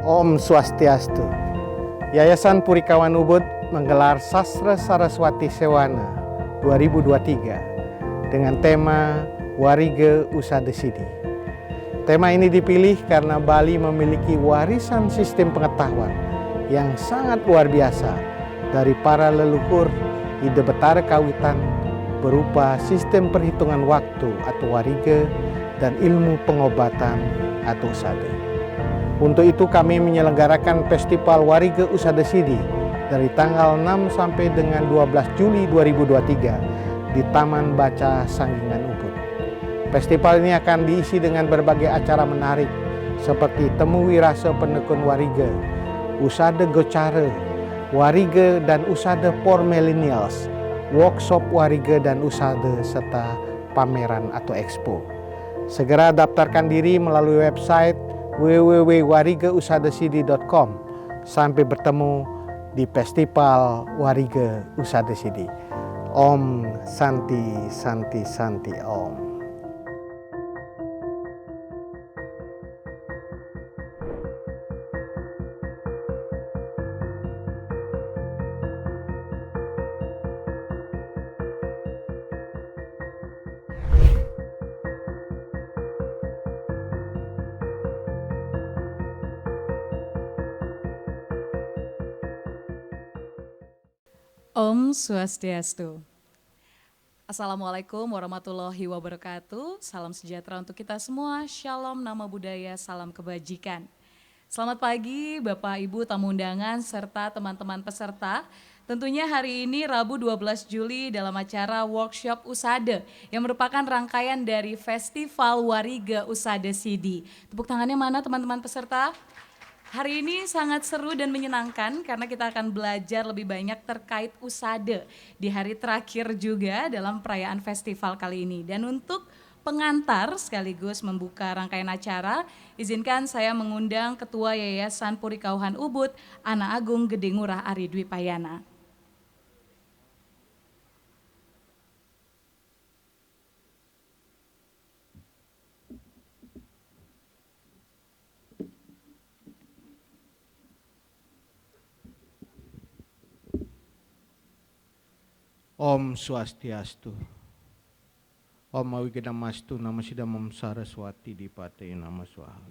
Om Swastiastu. Yayasan Purikawan Ubud menggelar Sastra Saraswati Sewana 2023 dengan tema Warige Usada Sidi. Tema ini dipilih karena Bali memiliki warisan sistem pengetahuan yang sangat luar biasa dari para leluhur Ide Betara Kawitan berupa sistem perhitungan waktu atau warige dan ilmu pengobatan atau usada. Untuk itu kami menyelenggarakan Festival Warige Usada Sidi dari tanggal 6 sampai dengan 12 Juli 2023 di Taman Baca Sanggingan Ubud. Festival ini akan diisi dengan berbagai acara menarik seperti Temu Wirasa Penekun Warige, Usada Gocara, Warige dan Usada for Millennials, workshop Warige dan Usada serta pameran atau expo. Segera daftarkan diri melalui website www.warigeusadasidi.com. Sampai bertemu di Festival Warige Usada Sidi. Om Santi Santi Santi Om. Om Swastiastu. Assalamualaikum warahmatullahi wabarakatuh. Salam sejahtera untuk kita semua. Shalom, nama budaya, salam kebajikan. Selamat pagi Bapak Ibu tamu undangan serta teman-teman peserta. Tentunya hari ini Rabu 12 Juli dalam acara workshop Usada yang merupakan rangkaian dari Festival Warige Usada Sidi. Tepuk tangannya mana teman-teman peserta? Hari ini sangat seru dan menyenangkan karena kita akan belajar lebih banyak terkait usada di hari terakhir juga dalam perayaan festival kali ini. Dan untuk pengantar sekaligus membuka rangkaian acara, izinkan saya mengundang Ketua Yayasan Purikawan Ubud, Ana Agung Gede Ngurah Ari Dwi Payana. Om Swastiastu. Om Awigedamastu Nama Sidamam Saraswati Dipate Nama Swaha.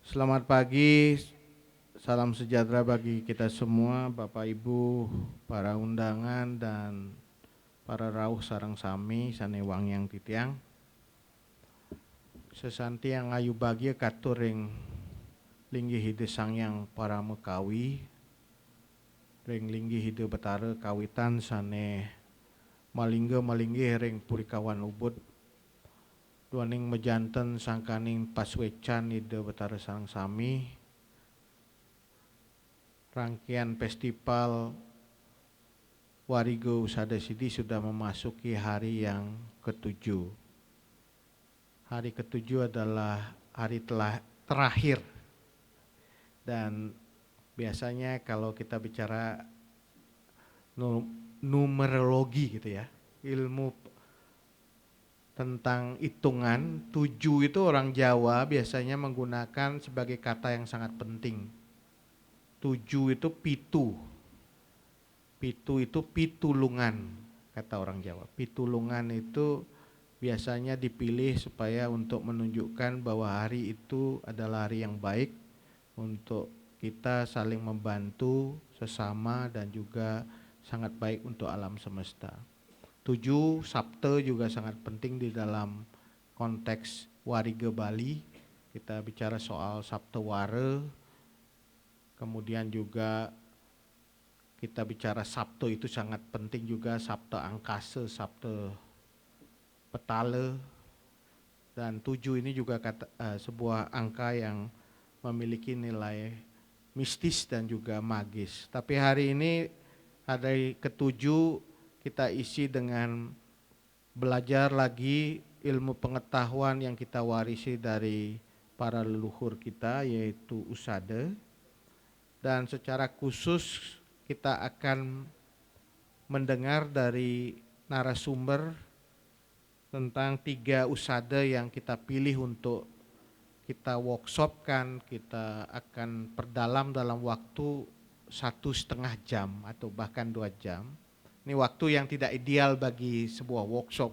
Selamat pagi, salam sejahtera bagi kita semua, Bapak Ibu, para undangan dan para rawuh sareng sami sanewang yang titiang. Sesanti yang ayu bagia katuring linggih hide sangyang para mekawi. Ring linggih hide betara kawitan sane malingga ring Purikawan Ubud duaning mejanten sangkaning paswecan hide betara sareng sami rangkaian festival Warige Usada Sidi sudah memasuki hari yang ketujuh. Hari ketujuh adalah hari terakhir dan biasanya kalau kita bicara numerologi gitu ya, ilmu tentang hitungan, 7 itu orang Jawa biasanya menggunakan sebagai kata yang sangat penting. 7 itu pitu. Pitu itu pitulungan, kata orang Jawa. Pitulungan itu biasanya dipilih supaya untuk menunjukkan bahwa hari itu adalah hari yang baik untuk kita saling membantu sesama dan juga sangat baik untuk alam semesta. 7 Sabtu juga sangat penting di dalam konteks Warige Bali. Kita bicara soal Sabtu Ware. Kemudian juga kita bicara Sabtu itu sangat penting juga Sabtu Angkasa, Sabtu Petale. Dan 7 ini juga sebuah angka yang memiliki nilai mistis dan juga magis. Tapi hari ini hari ketujuh kita isi dengan belajar lagi ilmu pengetahuan yang kita warisi dari para leluhur kita yaitu usada. Dan secara khusus kita akan mendengar dari narasumber tentang 3 usada yang kita pilih untuk kita workshopkan, kita akan perdalam dalam waktu 1,5 jam atau bahkan 2 jam. Ini waktu yang tidak ideal bagi sebuah workshop.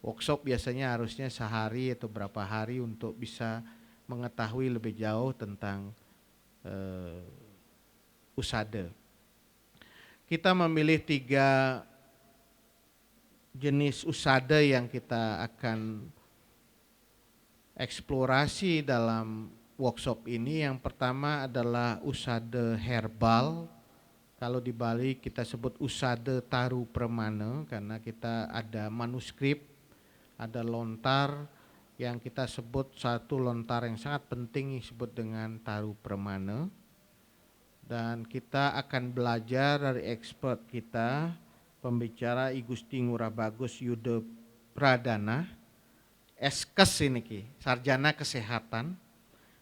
Workshop biasanya harusnya sehari atau berapa hari untuk bisa mengetahui lebih jauh tentang usada. Kita memilih 3 jenis usada yang kita akan eksplorasi dalam workshop ini. Yang pertama adalah usada herbal. Kalau di Bali kita sebut usada taru pramana karena kita ada manuskrip, ada lontar yang kita sebut satu lontar yang sangat penting disebut dengan taru pramana. Dan kita akan belajar dari expert kita, pembicara I Gusti Ngurah Bagus Yuda Pradana, Eskes ini ki, sarjana kesehatan,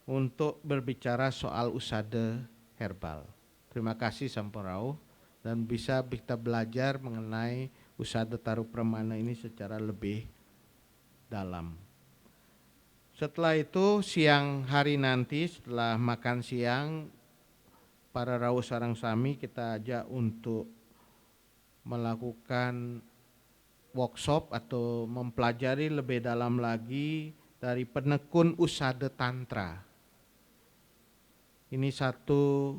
untuk berbicara soal usada herbal. Terima kasih Sampurau, dan bisa kita belajar mengenai usada taru pramana ini secara lebih dalam. Setelah itu siang hari nanti setelah makan siang, para rawuh sareng sami kita ajak untuk melakukan workshop atau mempelajari lebih dalam lagi dari penekun usada tantra. Ini satu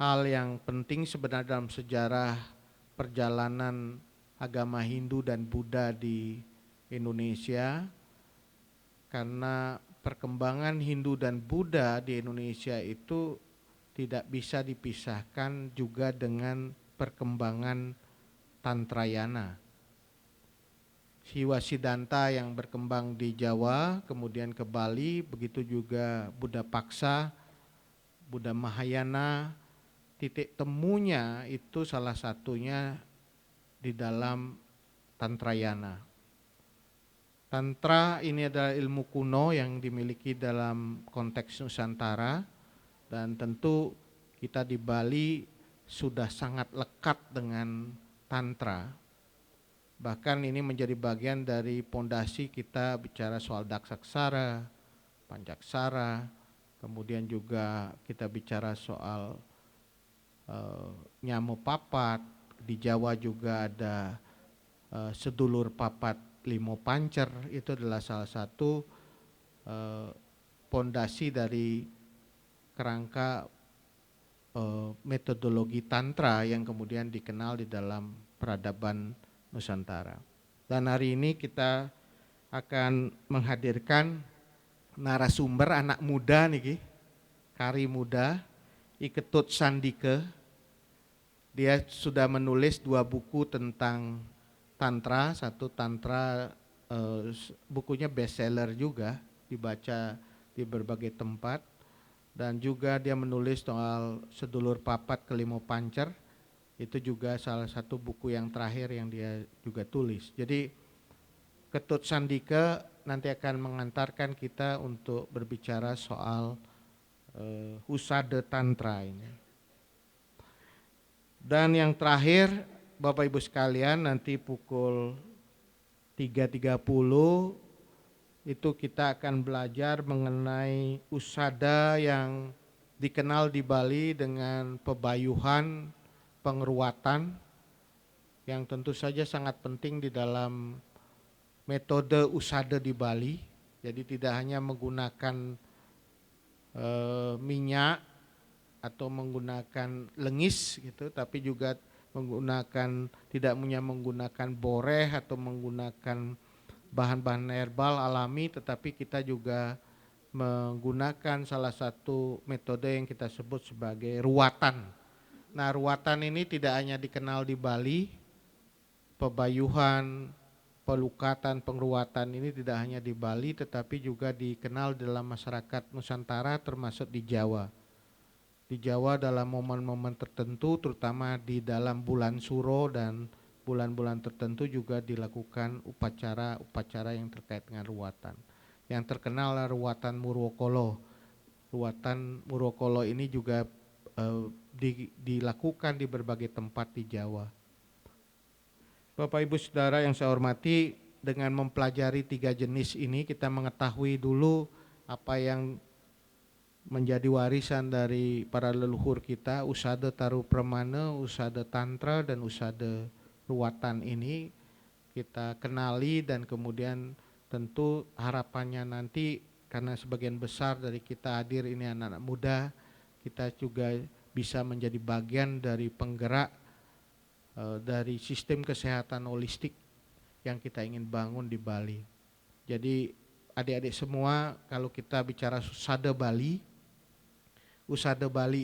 hal yang penting sebenarnya dalam sejarah perjalanan agama Hindu dan Buddha di Indonesia, karena perkembangan Hindu dan Buddha di Indonesia itu tidak bisa dipisahkan juga dengan perkembangan Tantrayana. Siwa Siddhanta yang berkembang di Jawa, kemudian ke Bali, begitu juga Buddha Paksa, Buddha Mahayana, titik temunya itu salah satunya di dalam Tantrayana. Tantra ini adalah ilmu kuno yang dimiliki dalam konteks Nusantara, dan tentu kita di Bali sudah sangat lekat dengan Tantra. Bahkan ini menjadi bagian dari pondasi kita bicara soal Daksaksara, Pancaksara, kemudian juga kita bicara soal Nyamo Papat. Di Jawa juga ada sedulur papat limo pancer, itu adalah salah satu pondasi dari kerangka metodologi tantra yang kemudian dikenal di dalam peradaban Nusantara. Dan hari ini kita akan menghadirkan narasumber anak muda nih, kari muda, I Ketut Sandike. Dia sudah menulis 2 buku tentang tantra, satu tantra bukunya bestseller juga, dibaca di berbagai tempat, dan juga dia menulis soal sedulur papat kelimo pancer, itu juga salah satu buku yang terakhir yang dia juga tulis. Jadi Ketut Sandike nanti akan mengantarkan kita untuk berbicara soal usada tantra ini. Dan yang terakhir, Bapak Ibu sekalian, nanti pukul 3.30 itu kita akan belajar mengenai usada yang dikenal di Bali dengan pebayuhan pengeruatan, yang tentu saja sangat penting di dalam metode usada di Bali. Jadi tidak hanya menggunakan minyak atau menggunakan lengis gitu, tapi juga tidak menggunakan boreh atau menggunakan bahan-bahan herbal alami, tetapi kita juga menggunakan salah satu metode yang kita sebut sebagai ruwatan. Nah, ruwatan ini tidak hanya dikenal di Bali, pebayuhan, pelukatan, pengruwatan ini tidak hanya di Bali, tetapi juga dikenal dalam masyarakat Nusantara termasuk di Jawa. Di Jawa dalam momen-momen tertentu, terutama di dalam bulan Suro dan bulan-bulan tertentu juga dilakukan upacara-upacara yang terkait dengan ruwatan. Yang terkenal adalah ruwatan Murwokolo. Ruwatan Murwokolo ini juga dilakukan di berbagai tempat di Jawa. Bapak Ibu Saudara yang saya hormati, dengan mempelajari 3 jenis ini kita mengetahui dulu apa yang menjadi warisan dari para leluhur kita, usada taru pramana, usada tantra, dan usada ruwatan ini kita kenali, dan kemudian tentu harapannya nanti karena sebagian besar dari kita hadir ini anak-anak muda, kita juga bisa menjadi bagian dari penggerak dari sistem kesehatan holistik yang kita ingin bangun di Bali. Jadi adik-adik semua, kalau kita bicara Usada Bali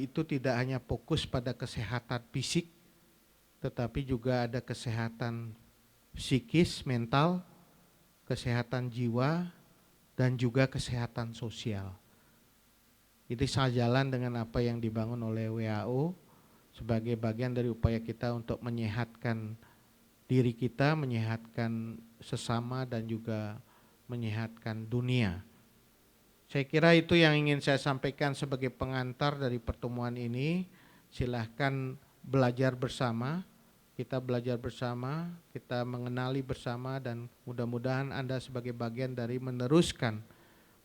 itu tidak hanya fokus pada kesehatan fisik, tetapi juga ada kesehatan psikis, mental, kesehatan jiwa, dan juga kesehatan sosial. Itu sejalan dengan apa yang dibangun oleh WHO sebagai bagian dari upaya kita untuk menyehatkan diri kita, menyehatkan sesama, dan juga menyehatkan dunia. Saya kira itu yang ingin saya sampaikan sebagai pengantar dari pertemuan ini. Silahkan belajar bersama, kita belajar bersama, kita mengenali bersama, dan mudah-mudahan Anda sebagai bagian dari meneruskan,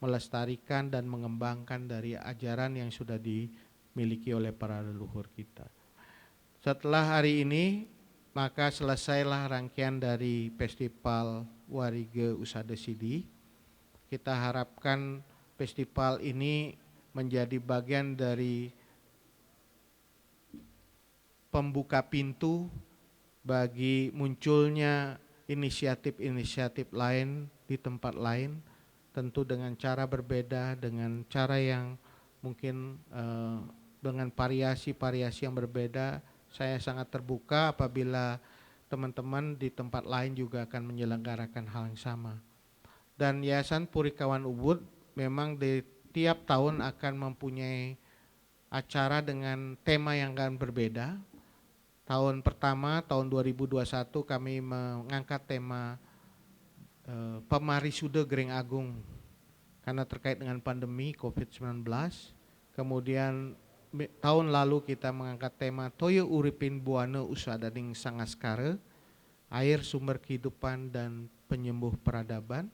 melestarikan, dan mengembangkan dari ajaran yang sudah dimiliki oleh para leluhur kita. Setelah hari ini, maka selesailah rangkaian dari Festival Warige Usada Sidi. Kita harapkan festival ini menjadi bagian dari pembuka pintu bagi munculnya inisiatif-inisiatif lain di tempat lain, tentu dengan cara berbeda, dengan cara yang mungkin dengan variasi-variasi yang berbeda. Saya sangat terbuka apabila teman-teman di tempat lain juga akan menyelenggarakan hal yang sama. Dan Yayasan Purikawan Ubud memang di tiap tahun akan mempunyai acara dengan tema yang akan berbeda. Tahun pertama, tahun 2021 kami mengangkat tema Pemarisuda Gering Agung karena terkait dengan pandemi COVID-19. Kemudian tahun lalu kita mengangkat tema Toyo Uripin Buana Usadaning Sangaskara, air sumber kehidupan dan penyembuh peradaban.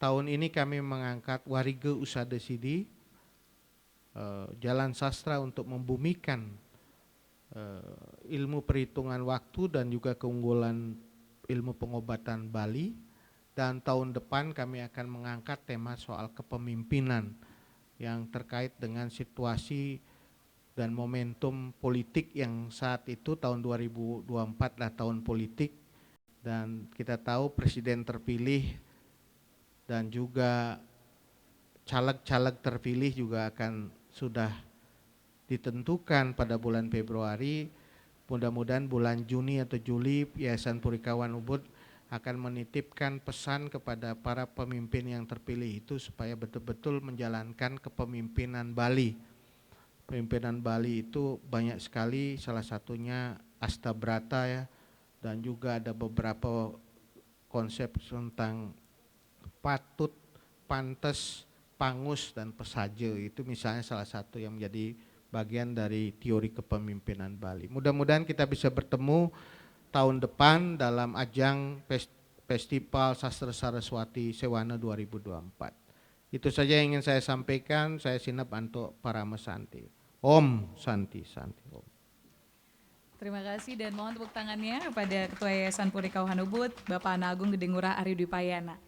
Tahun ini kami mengangkat Warige Usada Sidi, jalan sastra untuk membumikan ilmu perhitungan waktu dan juga keunggulan ilmu pengobatan Bali. Dan tahun depan kami akan mengangkat tema soal kepemimpinan yang terkait dengan situasi dan momentum politik yang saat itu tahun 2024 adalah tahun politik, dan kita tahu presiden terpilih dan juga caleg-caleg terpilih juga akan sudah ditentukan pada bulan Februari. Mudah-mudahan bulan Juni atau Juli Yayasan Purikawan Ubud akan menitipkan pesan kepada para pemimpin yang terpilih itu supaya betul-betul menjalankan kepemimpinan Bali. Pemimpinan Bali itu banyak sekali, salah satunya Astabrata ya, dan juga ada beberapa konsep tentang patut, pantes, pangus, dan pesaje. Itu misalnya salah satu yang menjadi bagian dari teori kepemimpinan Bali. Mudah-mudahan kita bisa bertemu tahun depan dalam ajang Festival Sastra Saraswati Sewana 2024. Itu saja yang ingin saya sampaikan. Saya Sinap Anto Paramasanti. Om Santi Santi Om. Terima kasih dan mohon tepuk tangannya kepada Ketua Yayasan Purikawan Ubud, Bapak Ana Agung Gede Ngurah Ari Dwi Payana.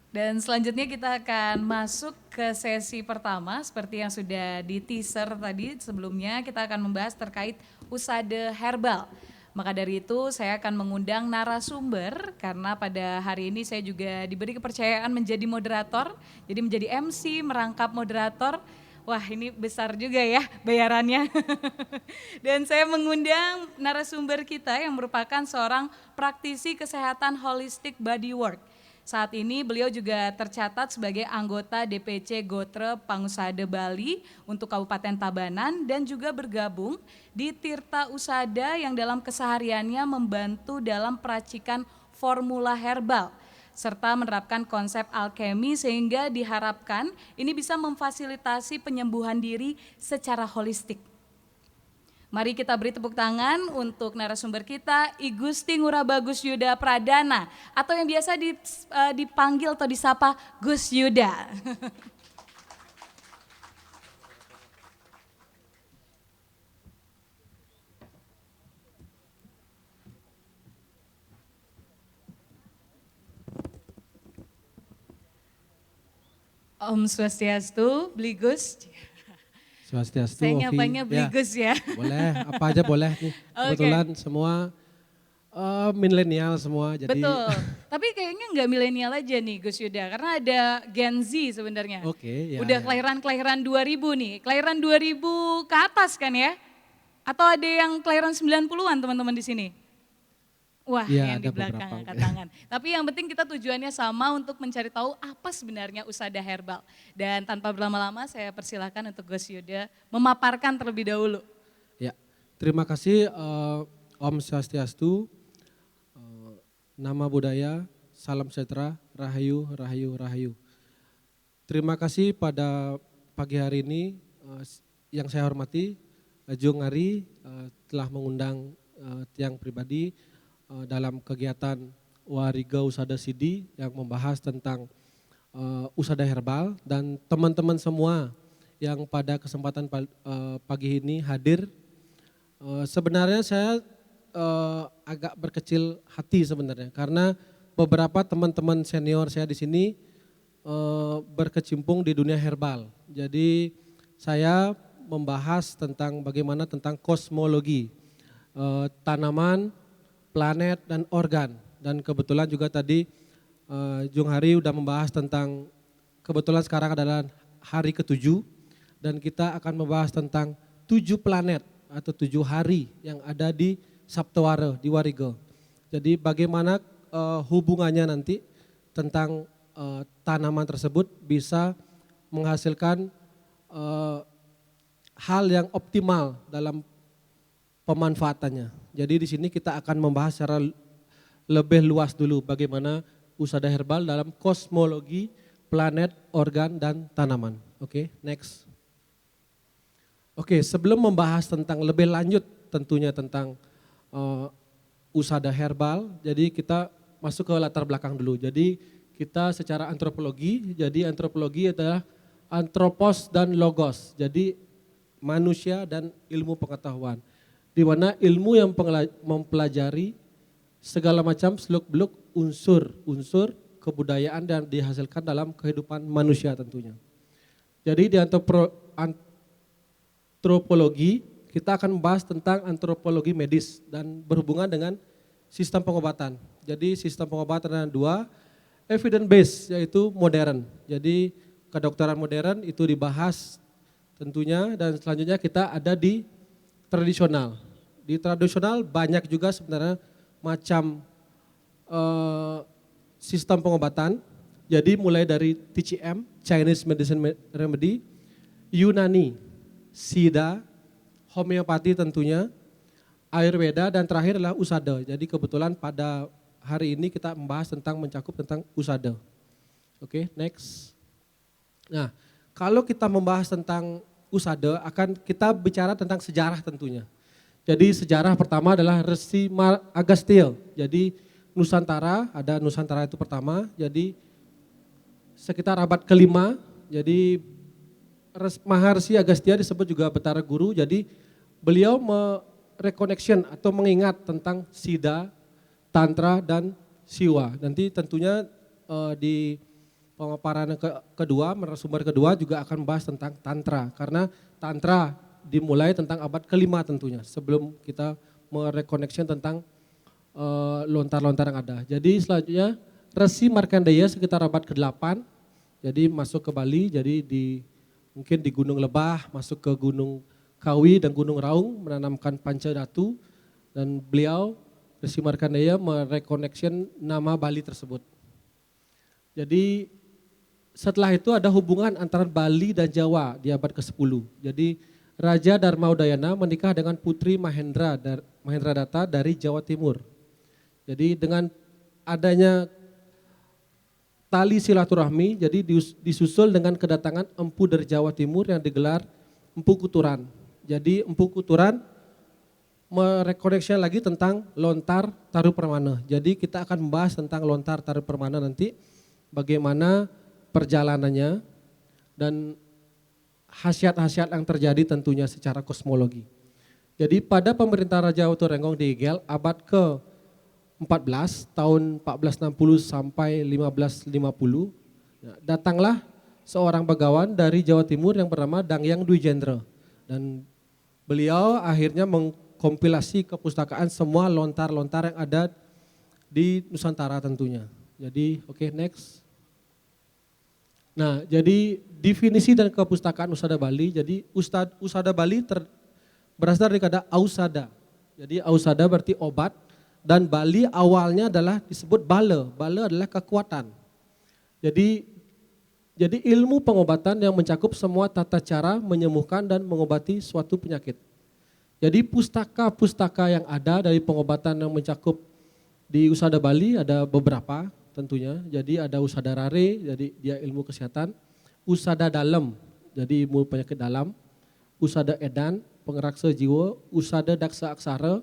Dan selanjutnya kita akan masuk ke sesi pertama seperti yang sudah di teaser tadi sebelumnya. Kita akan membahas terkait usada herbal. Maka dari itu saya akan mengundang narasumber karena pada hari ini saya juga diberi kepercayaan menjadi moderator. Jadi menjadi MC, merangkap moderator. Wah, ini besar juga ya bayarannya. Dan saya mengundang narasumber kita yang merupakan seorang praktisi kesehatan holistic bodywork. Saat ini beliau juga tercatat sebagai anggota DPC Gotre Pangusada Bali untuk Kabupaten Tabanan dan juga bergabung di Tirta Usada yang dalam kesehariannya membantu dalam peracikan formula herbal serta menerapkan konsep alkemi sehingga diharapkan ini bisa memfasilitasi penyembuhan diri secara holistik. Mari kita beri tepuk tangan untuk narasumber kita, I Gusti Ngurah Bagus Yuda Pradana, atau yang biasa dipanggil atau disapa Gus Yuda. Om Swastiastu, Beli Gus. Swastiastu, Saya Ovi. nyapanya Beli Ya, Gus ya. boleh, apa aja boleh nih. Kebetulan semua milenial semua, jadi Betul, tapi kayaknya nggak milenial aja nih Gus Yuda, karena ada Gen Z sebenarnya. oke ya. Udah ya. kelahiran 2000 nih, kelahiran 2000 ke atas kan ya? Atau ada yang kelahiran 90-an teman-teman di sini? Wah, Iya, yang di ada belakang beberapa. angkat tangan. Tapi yang penting kita tujuannya sama untuk mencari tahu apa sebenarnya Usada Herbal. Dan tanpa berlama-lama saya persilahkan untuk Gus Yuda memaparkan terlebih dahulu. Ya, terima kasih Om Swastiastu, nama budaya, salam sejahtera, rahayu, rahayu, rahayu. Terima kasih pada pagi hari ini yang saya hormati, Jung Ari telah mengundang tiang pribadi dalam kegiatan Wariga Usada Sidi yang membahas tentang usada herbal, dan teman-teman semua yang pada kesempatan pagi ini hadir. Sebenarnya saya agak berkecil hati sebenarnya, karena beberapa teman-teman senior saya di sini berkecimpung di dunia herbal. Jadi saya membahas tentang bagaimana tentang kosmologi tanaman, planet, dan organ. Dan kebetulan juga tadi Jung Hari udah membahas tentang, kebetulan sekarang adalah hari ke-7, dan kita akan membahas tentang 7 planet atau 7 hari yang ada di Saptawara, di Wariga. Jadi bagaimana hubungannya nanti tentang tanaman tersebut bisa menghasilkan hal yang optimal dalam pemanfaatannya. Jadi di sini kita akan membahas secara lebih luas dulu bagaimana usada herbal dalam kosmologi planet, organ, dan tanaman. Oke, next. Oke, sebelum membahas tentang lebih lanjut tentunya tentang usada herbal, jadi kita masuk ke latar belakang dulu. Jadi kita secara antropologi, jadi antropologi adalah antropos dan logos, jadi manusia dan ilmu pengetahuan. Di mana ilmu yang mempelajari segala macam seluk-beluk unsur-unsur kebudayaan dan dihasilkan dalam kehidupan manusia tentunya. Jadi di antropologi kita akan membahas tentang antropologi medis dan berhubungan dengan sistem pengobatan. Jadi sistem pengobatan ada 2, evidence based yaitu modern. Jadi kedokteran modern itu dibahas tentunya, dan selanjutnya kita ada di tradisional. Di tradisional banyak juga sebenarnya macam sistem pengobatan. Jadi mulai dari TCM, Chinese Medicine Remedy, Yunani, Siddha, homeopati tentunya, Ayurveda, dan terakhir adalah usada. Jadi kebetulan pada hari ini kita membahas tentang mencakup tentang usada. Oke, next. Nah, kalau kita membahas tentang usada akan kita bicara tentang sejarah tentunya. Jadi sejarah pertama adalah Resi Agastya. Jadi Nusantara, ada Nusantara itu pertama. Jadi sekitar abad ke-5, jadi Maharsi Agastya disebut juga Betara Guru. Jadi beliau mereconnection atau mengingat tentang Siddha, Tantra, dan Siwa. Nanti tentunya di pemaparan kedua, sumber kedua juga akan membahas tentang Tantra. Karena Tantra dimulai tentang abad ke-5 tentunya, sebelum kita mereconnection tentang lontar-lontar yang ada. Jadi selanjutnya Resi Markandeya sekitar abad ke-8, jadi masuk ke Bali, jadi mungkin di Gunung Lebah, masuk ke Gunung Kawi dan Gunung Raung, menanamkan Pancadatu, dan beliau Resi Markandeya mereconnection nama Bali tersebut. Jadi setelah itu ada hubungan antara Bali dan Jawa di abad ke-10. Jadi Raja Dharma Udayana menikah dengan putri Mahendra Datta dari Jawa Timur. Jadi dengan adanya tali silaturahmi, jadi disusul dengan kedatangan empu dari Jawa Timur yang digelar Empu Kuturan. Jadi Empu Kuturan merekoneksi lagi tentang lontar taruh permana. Jadi kita akan membahas tentang lontar taruh permana nanti, bagaimana perjalanannya dan khasiat-khasiat yang terjadi tentunya secara kosmologi. Jadi pada pemerintahan Raja Waturenggong di Igel abad ke-14 tahun 1460 sampai 1550, datanglah seorang bagawan dari Jawa Timur yang bernama Dangyang Dwi Jendra, dan beliau akhirnya mengkompilasi kepustakaan semua lontar-lontar yang ada di Nusantara tentunya. Jadi oke, next. Nah, jadi definisi dan kepustakaan Usada Bali. Jadi Usada Bali berasal dari kata ausada. Jadi ausada berarti obat, dan Bali awalnya adalah disebut bala. Bala adalah kekuatan. Jadi ilmu pengobatan yang mencakup semua tata cara menyembuhkan dan mengobati suatu penyakit. Jadi pustaka-pustaka yang ada dari pengobatan yang mencakup di Usada Bali ada beberapa tentunya. Jadi ada Usada Rare, jadi dia ilmu kesehatan. Usada Dalam, jadi ilmu penyakit dalam. Usada Edan, pengeraksa jiwa. Usada Daksa Aksara,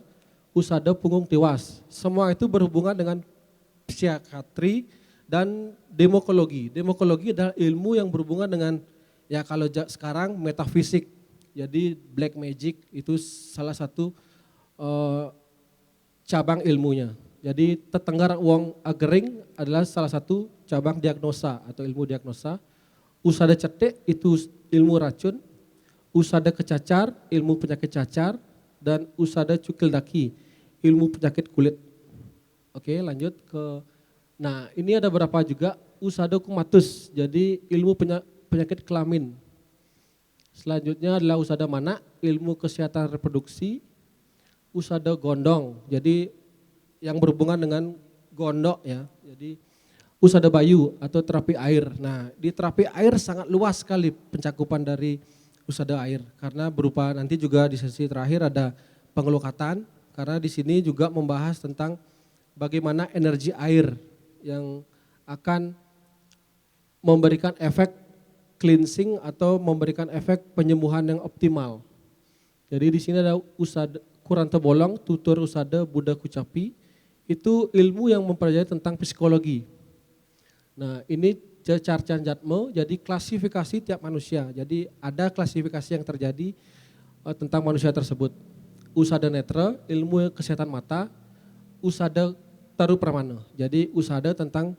Usada Punggung Tiwas. Semua itu berhubungan dengan psikiatri dan demokologi. Demokologi adalah ilmu yang berhubungan dengan, ya kalau sekarang metafisik. Jadi black magic itu salah satu cabang ilmunya. Jadi tetenggar uang agering adalah salah satu cabang diagnosa atau ilmu diagnosa. Usada cetek itu ilmu racun. Usada kecacar, ilmu penyakit cacar, dan usada cukil daki, ilmu penyakit kulit. Oke, lanjut ke, nah ini ada berapa juga, usada kumatus, jadi ilmu penyakit kelamin. Selanjutnya adalah usada mana, ilmu kesehatan reproduksi. Usada gondong, jadi yang berhubungan dengan gondok ya, jadi usada bayu atau terapi air. Nah di terapi air sangat luas sekali pencakupan dari usada air, karena berupa nanti juga di sesi terakhir ada pengelukatan, karena di sini juga membahas tentang bagaimana energi air yang akan memberikan efek cleansing atau memberikan efek penyembuhan yang optimal. Jadi di sini ada usada Kuranta Bolong, tutur usada Buddha Kucapi, itu ilmu yang mempelajari tentang psikologi. Nah ini Carcan Jatmo, jadi klasifikasi tiap manusia. Jadi ada klasifikasi yang terjadi tentang manusia tersebut. Usada netra, ilmu kesehatan mata. Usada taru pramana, jadi usada tentang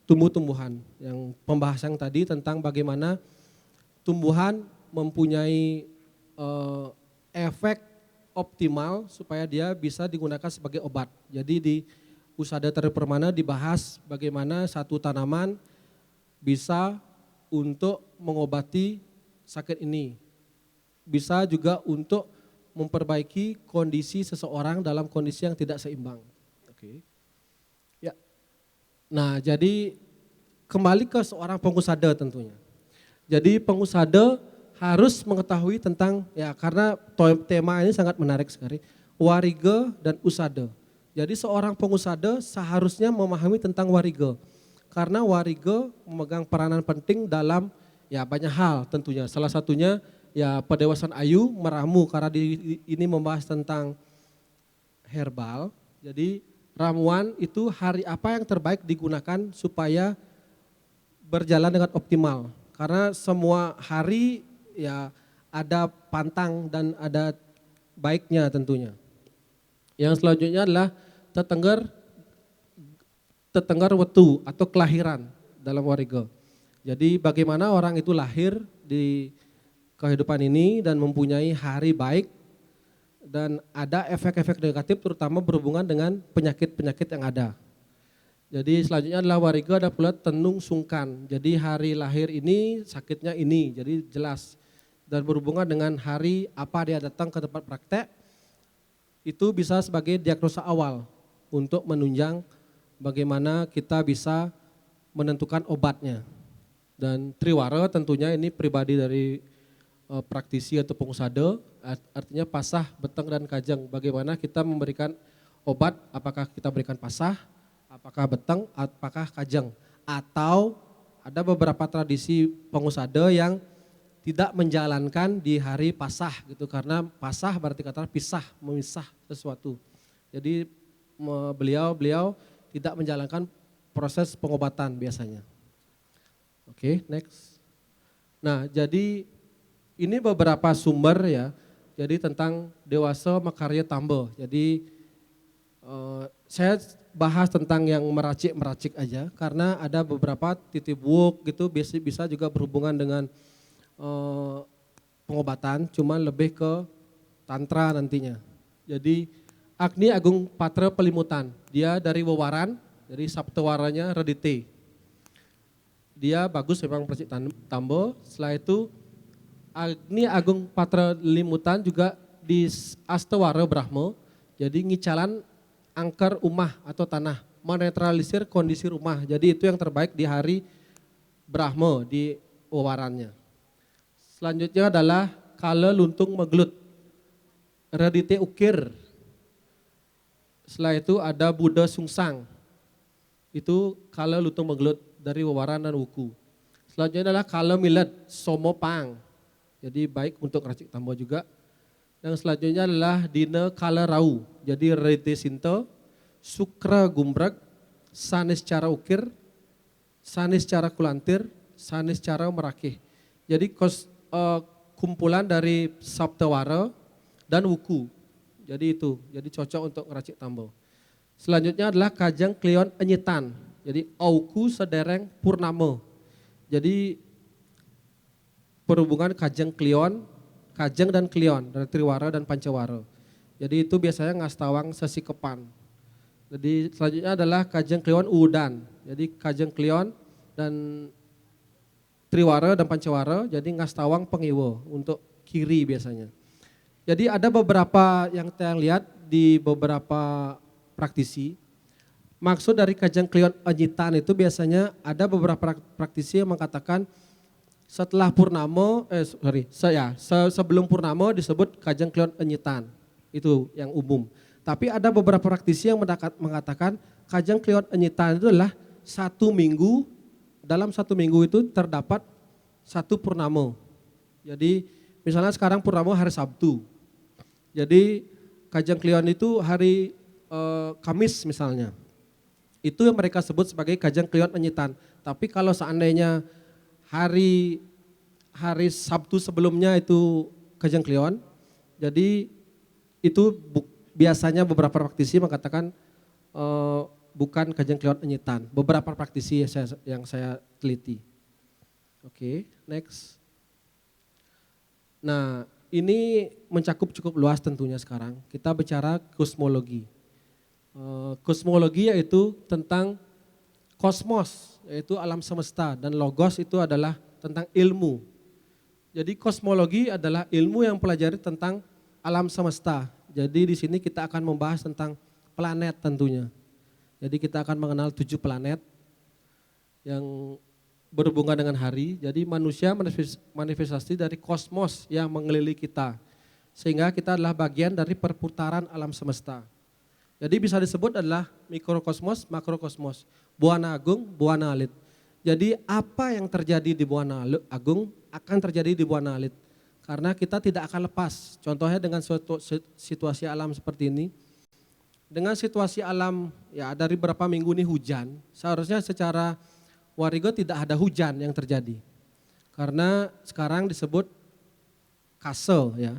tumbuh-tumbuhan. Yang pembahasan tadi tentang bagaimana tumbuhan mempunyai efek optimal supaya dia bisa digunakan sebagai obat. Jadi di usada taru pramana dibahas bagaimana satu tanaman bisa untuk mengobati sakit ini. Bisa juga untuk memperbaiki kondisi seseorang dalam kondisi yang tidak seimbang. Oke. Ya. Nah, jadi kembali ke seorang pengusada tentunya. Jadi pengusada harus mengetahui tentang, ya karena tema ini sangat menarik sekali, wariga dan usada. Jadi seorang pengusada seharusnya memahami tentang wariga. Karena wariga memegang peranan penting dalam ya banyak hal tentunya. Salah satunya ya pendewasaan ayu, meramu, karena ini membahas tentang herbal. Jadi ramuan itu hari apa yang terbaik digunakan supaya berjalan dengan optimal. Karena semua hari ya ada pantang dan ada baiknya tentunya. Yang selanjutnya adalah tetenggar wetu atau kelahiran dalam wariga. Jadi bagaimana orang itu lahir di kehidupan ini dan mempunyai hari baik dan ada efek-efek negatif terutama berhubungan dengan penyakit-penyakit yang ada. Jadi selanjutnya adalah wariga, ada pula tenung sungkan. Jadi hari lahir ini sakitnya ini, jadi jelas. Dan berhubungan dengan hari apa dia datang ke tempat praktek, itu bisa sebagai diagnosa awal untuk menunjang bagaimana kita bisa menentukan obatnya. Dan triwara tentunya ini pribadi dari praktisi atau pengusada, artinya pasah, beteng, dan kajang. Bagaimana kita memberikan obat, apakah kita berikan pasah, apakah beteng, apakah kajang. Atau ada beberapa tradisi pengusada yang tidak menjalankan di hari Pasah gitu, karena Pasah berarti kata pisah, memisah sesuatu. Jadi beliau tidak menjalankan proses pengobatan biasanya. Oke, next. Nah, jadi ini beberapa sumber ya. Jadi tentang Dewasa Makarya Tamba. Jadi saya bahas tentang yang meracik aja karena ada beberapa titik work gitu bisa juga berhubungan dengan pengobatan, cuman lebih ke tantra nantinya. Jadi Agni Agung Patra Pelimutan, dia dari Wewaran, dari Saptawaranya Redite. Dia bagus memang percik tambo. Setelah itu Agni Agung Patra Limutan juga di Astawara Brahma. Jadi ngicalan angker umah atau tanah, menetralisir kondisi rumah. Jadi itu yang terbaik di hari Brahma di Wewarannya. Selanjutnya adalah Kala Luntung Meglut, Redite Ukir. Setelah itu ada Buddha Sungsang, itu Kala Luntung Meglut dari Wewaran dan Wuku. Selanjutnya adalah Kala Milad Somopang, jadi baik untuk racik tambo juga. Yang selanjutnya adalah Dina Kala Rau, jadi Redite Sinto, Sukra Gumbrag, Sanis Cara Ukir, Sanis Cara Kulantir, Sanis Cara Merakih. Jadi kumpulan dari Saptawara dan Wuku. Jadi itu, jadi cocok untuk ngeracik tambo. Selanjutnya adalah Kajang Klion Enyitan. Jadi Auku Sedereng Purnama. Jadi perhubungan Kajang Klion, Kajang dan Klion dari Triwara dan Pancawara. Jadi itu biasanya ngastawang sesikepan. Jadi selanjutnya adalah Kajang Klion Udan. Jadi Kajang Klion dan Triwara dan Pancawara, jadi ngastawang pengiwo untuk kiri biasanya. Jadi ada beberapa yang saya lihat di beberapa praktisi. Maksud dari Kajang Klion Enyitan itu biasanya ada beberapa praktisi yang mengatakan setelah purnama, sebelum purnama disebut Kajang Klion Enyitan. Itu yang umum. Tapi ada beberapa praktisi yang mengatakan Kajang Klion Enyitan itu adalah 1 minggu, dalam 1 minggu itu terdapat 1 purnama. Jadi misalnya sekarang purnama hari Sabtu. Jadi Kajang Klion itu hari Kamis misalnya. Itu yang mereka sebut sebagai Kajang Klion Enyitan. Tapi kalau seandainya hari Sabtu sebelumnya itu Kajang Klion, jadi itu biasanya beberapa praktisi mengatakan bukan Kajang Klion Enyitan. Beberapa praktisi yang saya teliti. Oke, next. Nah, ini mencakup cukup luas tentunya sekarang. Kita bicara kosmologi. Kosmologi yaitu tentang kosmos, yaitu alam semesta, dan logos itu adalah tentang ilmu. Jadi kosmologi adalah ilmu yang pelajari tentang alam semesta. Jadi di sini kita akan membahas tentang planet tentunya. Jadi kita akan mengenal 7 planet yang berhubungan dengan hari. Jadi manusia manifestasi dari kosmos yang mengelilingi kita. Sehingga kita adalah bagian dari perputaran alam semesta. Jadi bisa disebut adalah mikrokosmos, makrokosmos, buana agung, buana alit. Jadi apa yang terjadi di buana agung akan terjadi di buana alit. Karena kita tidak akan lepas. Contohnya dengan suatu situasi alam seperti ini. Dengan situasi alam ya dari berapa minggu ini hujan, seharusnya secara warigo tidak ada hujan yang terjadi. Karena sekarang disebut kase ya.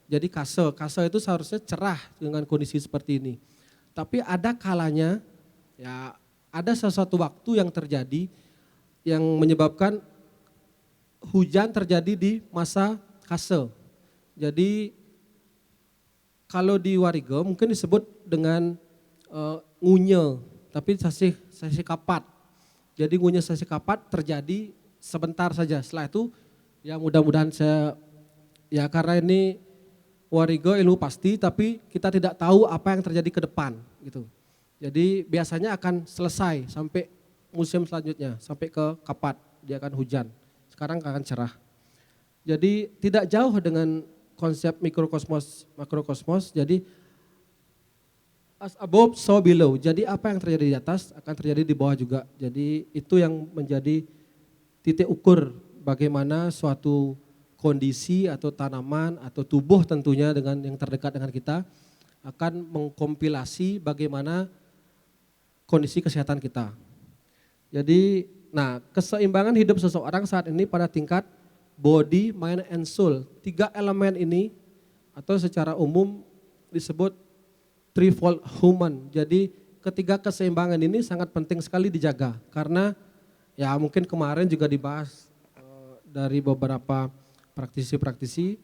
Jadi kase itu seharusnya cerah dengan kondisi seperti ini. Tapi ada kalanya ya ada sesuatu waktu yang terjadi yang menyebabkan hujan terjadi di masa kase. Jadi kalau di warigo mungkin disebut dengan ngunye, tapi sasi kapat. Jadi ngunye sasi kapat terjadi sebentar saja. Setelah itu ya mudah-mudahan ya karena ini warigo ilmu pasti, tapi kita tidak tahu apa yang terjadi ke depan gitu. Jadi biasanya akan selesai sampai musim selanjutnya, sampai ke kapat dia akan hujan. Sekarang akan cerah. Jadi tidak jauh dengan konsep mikrokosmos, makrokosmos. Jadi as above so below. Jadi apa yang terjadi di atas akan terjadi di bawah juga. Jadi itu yang menjadi titik ukur bagaimana suatu kondisi atau tanaman atau tubuh tentunya dengan yang terdekat dengan kita akan mengkompilasi bagaimana kondisi kesehatan kita. Jadi, nah keseimbangan hidup seseorang saat ini pada tingkat body, mind, and soul. 3 elemen ini atau secara umum disebut threefold human. Jadi ketiga keseimbangan ini sangat penting sekali dijaga karena ya mungkin kemarin juga dibahas dari beberapa praktisi-praktisi,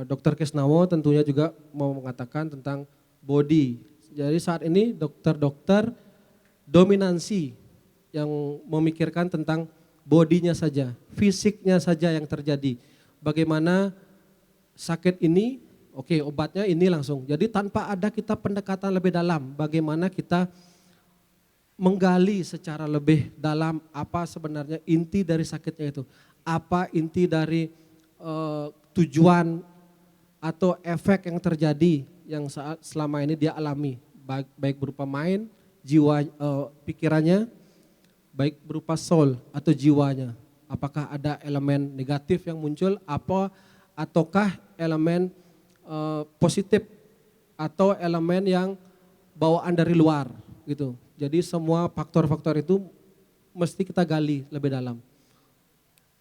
Dr. Kesnawo tentunya juga mau mengatakan tentang body. Jadi saat ini dokter-dokter dominansi yang memikirkan tentang bodinya saja, fisiknya saja yang terjadi. Bagaimana sakit ini, oke obatnya ini langsung. Jadi tanpa ada kita pendekatan lebih dalam, bagaimana kita menggali secara lebih dalam apa sebenarnya inti dari sakitnya itu. Apa inti dari tujuan atau efek yang terjadi yang selama ini dia alami. Baik berupa mind, jiwa, pikirannya, baik berupa soul atau jiwanya. Apakah ada elemen negatif yang muncul, ataukah elemen positif atau elemen yang bawaan dari luar gitu. Jadi semua faktor-faktor itu mesti kita gali lebih dalam.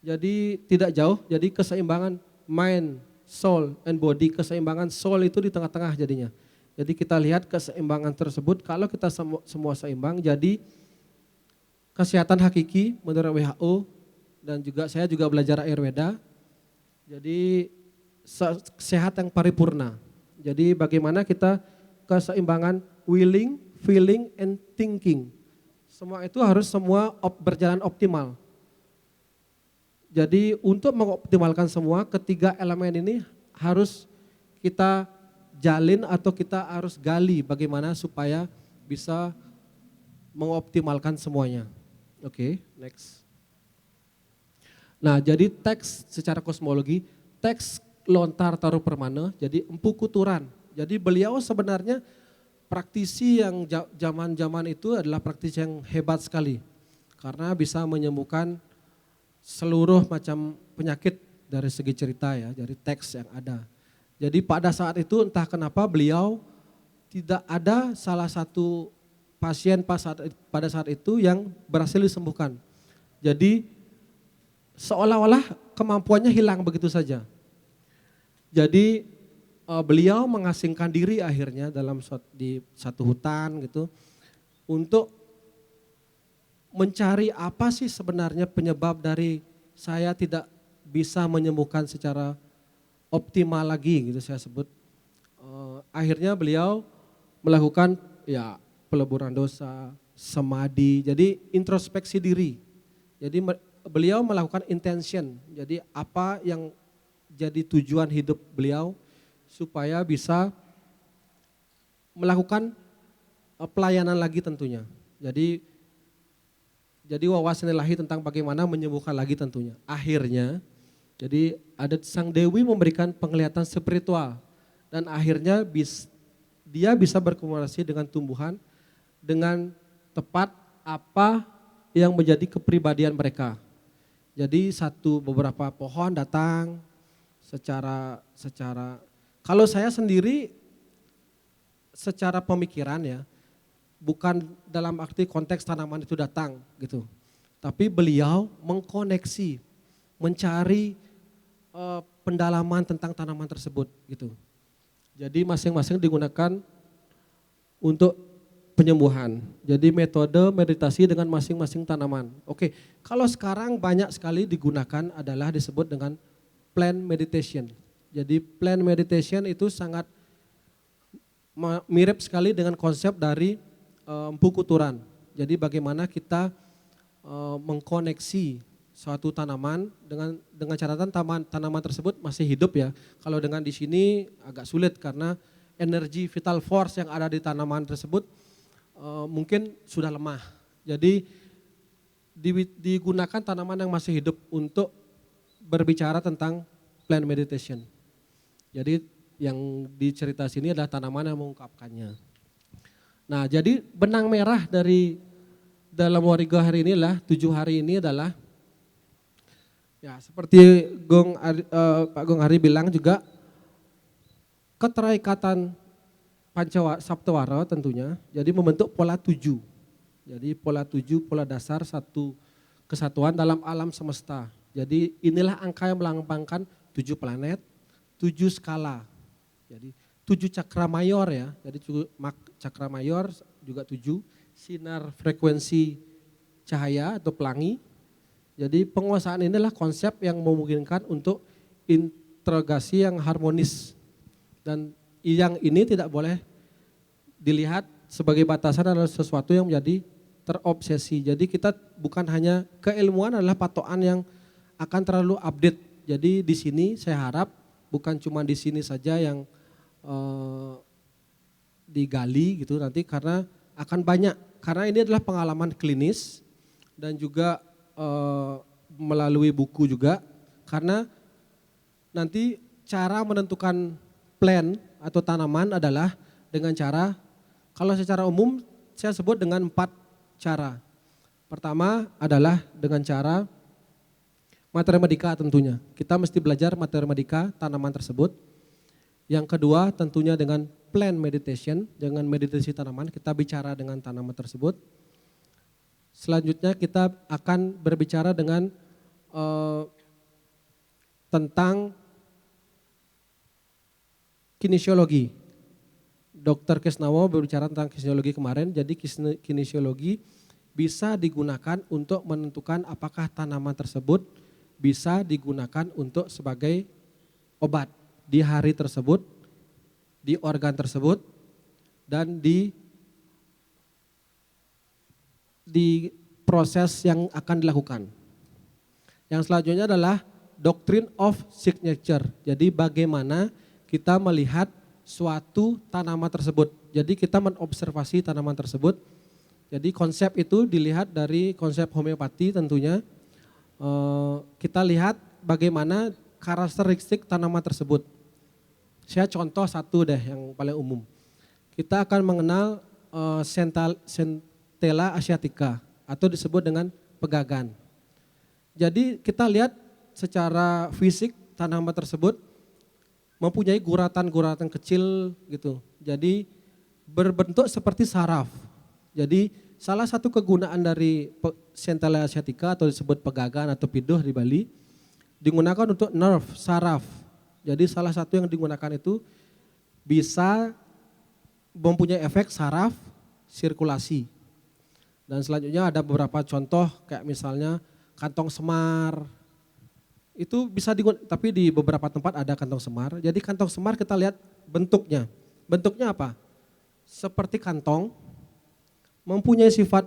Jadi tidak jauh, jadi keseimbangan mind, soul, and body, keseimbangan soul itu di tengah-tengah jadinya. Jadi kita lihat keseimbangan tersebut, kalau kita semua seimbang, jadi kesehatan hakiki menurut WHO, dan juga saya juga belajar Ayurveda, jadi sehat yang paripurna. Jadi bagaimana kita keseimbangan willing, feeling, and thinking. Semua itu harus berjalan optimal. Jadi untuk mengoptimalkan semua ketiga elemen ini harus kita jalin atau kita harus gali bagaimana supaya bisa mengoptimalkan semuanya. Oke, next. Nah, jadi teks secara kosmologi, teks lontar taruh permana, jadi empu kuturan. Jadi beliau sebenarnya praktisi yang zaman-zaman itu adalah praktisi yang hebat sekali. Karena bisa menyembuhkan seluruh macam penyakit dari segi cerita ya, dari teks yang ada. Jadi pada saat itu entah kenapa beliau tidak ada salah satu pasien pada saat itu yang berhasil disembuhkan. Jadi seolah-olah kemampuannya hilang begitu saja. Jadi beliau mengasingkan diri akhirnya di satu hutan gitu untuk mencari apa sih sebenarnya penyebab dari saya tidak bisa menyembuhkan secara optimal lagi gitu saya sebut. Akhirnya beliau melakukan ya peleburan dosa, samadhi, jadi introspeksi diri. Jadi beliau melakukan intention, jadi apa yang jadi tujuan hidup beliau supaya bisa melakukan pelayanan lagi tentunya. Jadi wawasan ilahi tentang bagaimana menyembuhkan lagi tentunya. Akhirnya, jadi ada Sang Dewi memberikan penglihatan spiritual dan akhirnya dia bisa berkomunikasi dengan tumbuhan dengan tepat apa yang menjadi kepribadian mereka. Jadi beberapa pohon datang secara kalau saya sendiri secara pemikiran ya, bukan dalam arti konteks tanaman itu datang gitu. Tapi beliau mengkoneksi, mencari pendalaman tentang tanaman tersebut gitu. Jadi masing-masing digunakan untuk penyembuhan. Jadi metode meditasi dengan masing-masing tanaman. Oke, kalau sekarang banyak sekali digunakan adalah disebut dengan plant meditation. Jadi plant meditation itu sangat mirip sekali dengan konsep dari empu kuturan. Jadi bagaimana kita mengkoneksi suatu tanaman dengan catatan tanaman tersebut masih hidup ya. Kalau dengan di sini agak sulit karena energi vital force yang ada di tanaman tersebut mungkin sudah lemah. Jadi digunakan tanaman yang masih hidup untuk berbicara tentang plant meditation. Jadi yang dicerita sini adalah tanaman yang mengungkapkannya. Nah, jadi benang merah dari dalam Wariga hari ini 7 hari ini adalah Ya, seperti Pak Gong Hari bilang juga keterikatan Saptawara tentunya, jadi membentuk pola 7. Jadi pola 7, pola dasar satu kesatuan dalam alam semesta. Jadi inilah angka yang melambangkan 7 planet, 7 skala. Jadi 7 cakra mayor ya, jadi cakra mayor juga 7, sinar frekuensi cahaya atau pelangi. Jadi penguasaan inilah konsep yang memungkinkan untuk integrasi yang harmonis. Dan yang ini tidak boleh dilihat sebagai batasan adalah sesuatu yang menjadi terobsesi. Jadi kita bukan hanya keilmuan adalah patokan yang akan terlalu update. Jadi di sini saya harap bukan cuma di sini saja yang digali gitu nanti karena akan banyak. Karena ini adalah pengalaman klinis dan juga melalui buku juga, karena nanti cara menentukan plant atau tanaman adalah dengan cara, kalau secara umum saya sebut dengan 4 cara. Pertama adalah dengan cara matematika tentunya, kita mesti belajar matematika tanaman tersebut. Yang kedua tentunya dengan plant meditation, dengan meditasi tanaman kita bicara dengan tanaman tersebut. Selanjutnya kita akan berbicara dengan tentang kinesiologi. Dr. Kesnawo berbicara tentang kinesiologi kemarin, jadi kinesiologi bisa digunakan untuk menentukan apakah tanaman tersebut bisa digunakan untuk sebagai obat di hari tersebut, di organ tersebut, dan di proses yang akan dilakukan. Yang selanjutnya adalah doctrine of signature. Jadi bagaimana kita melihat suatu tanaman tersebut. Jadi kita menobservasi tanaman tersebut. Jadi konsep itu dilihat dari konsep homeopati tentunya. Kita lihat bagaimana karakteristik tanaman tersebut. Saya contoh satu deh yang paling umum. Kita akan mengenal Centella asiatica atau disebut dengan pegagan. Jadi kita lihat secara fisik tanaman tersebut mempunyai guratan-guratan kecil gitu. Jadi berbentuk seperti saraf. Jadi salah satu kegunaan dari Centella asiatica atau disebut pegagan atau piduh di Bali digunakan untuk nerve, saraf. Jadi salah satu yang digunakan itu bisa mempunyai efek saraf, sirkulasi. Dan selanjutnya ada beberapa contoh kayak misalnya kantong semar. Itu bisa digunakan, tapi di beberapa tempat ada kantong semar. Jadi kantong semar kita lihat bentuknya. Bentuknya apa? Seperti kantong, mempunyai sifat,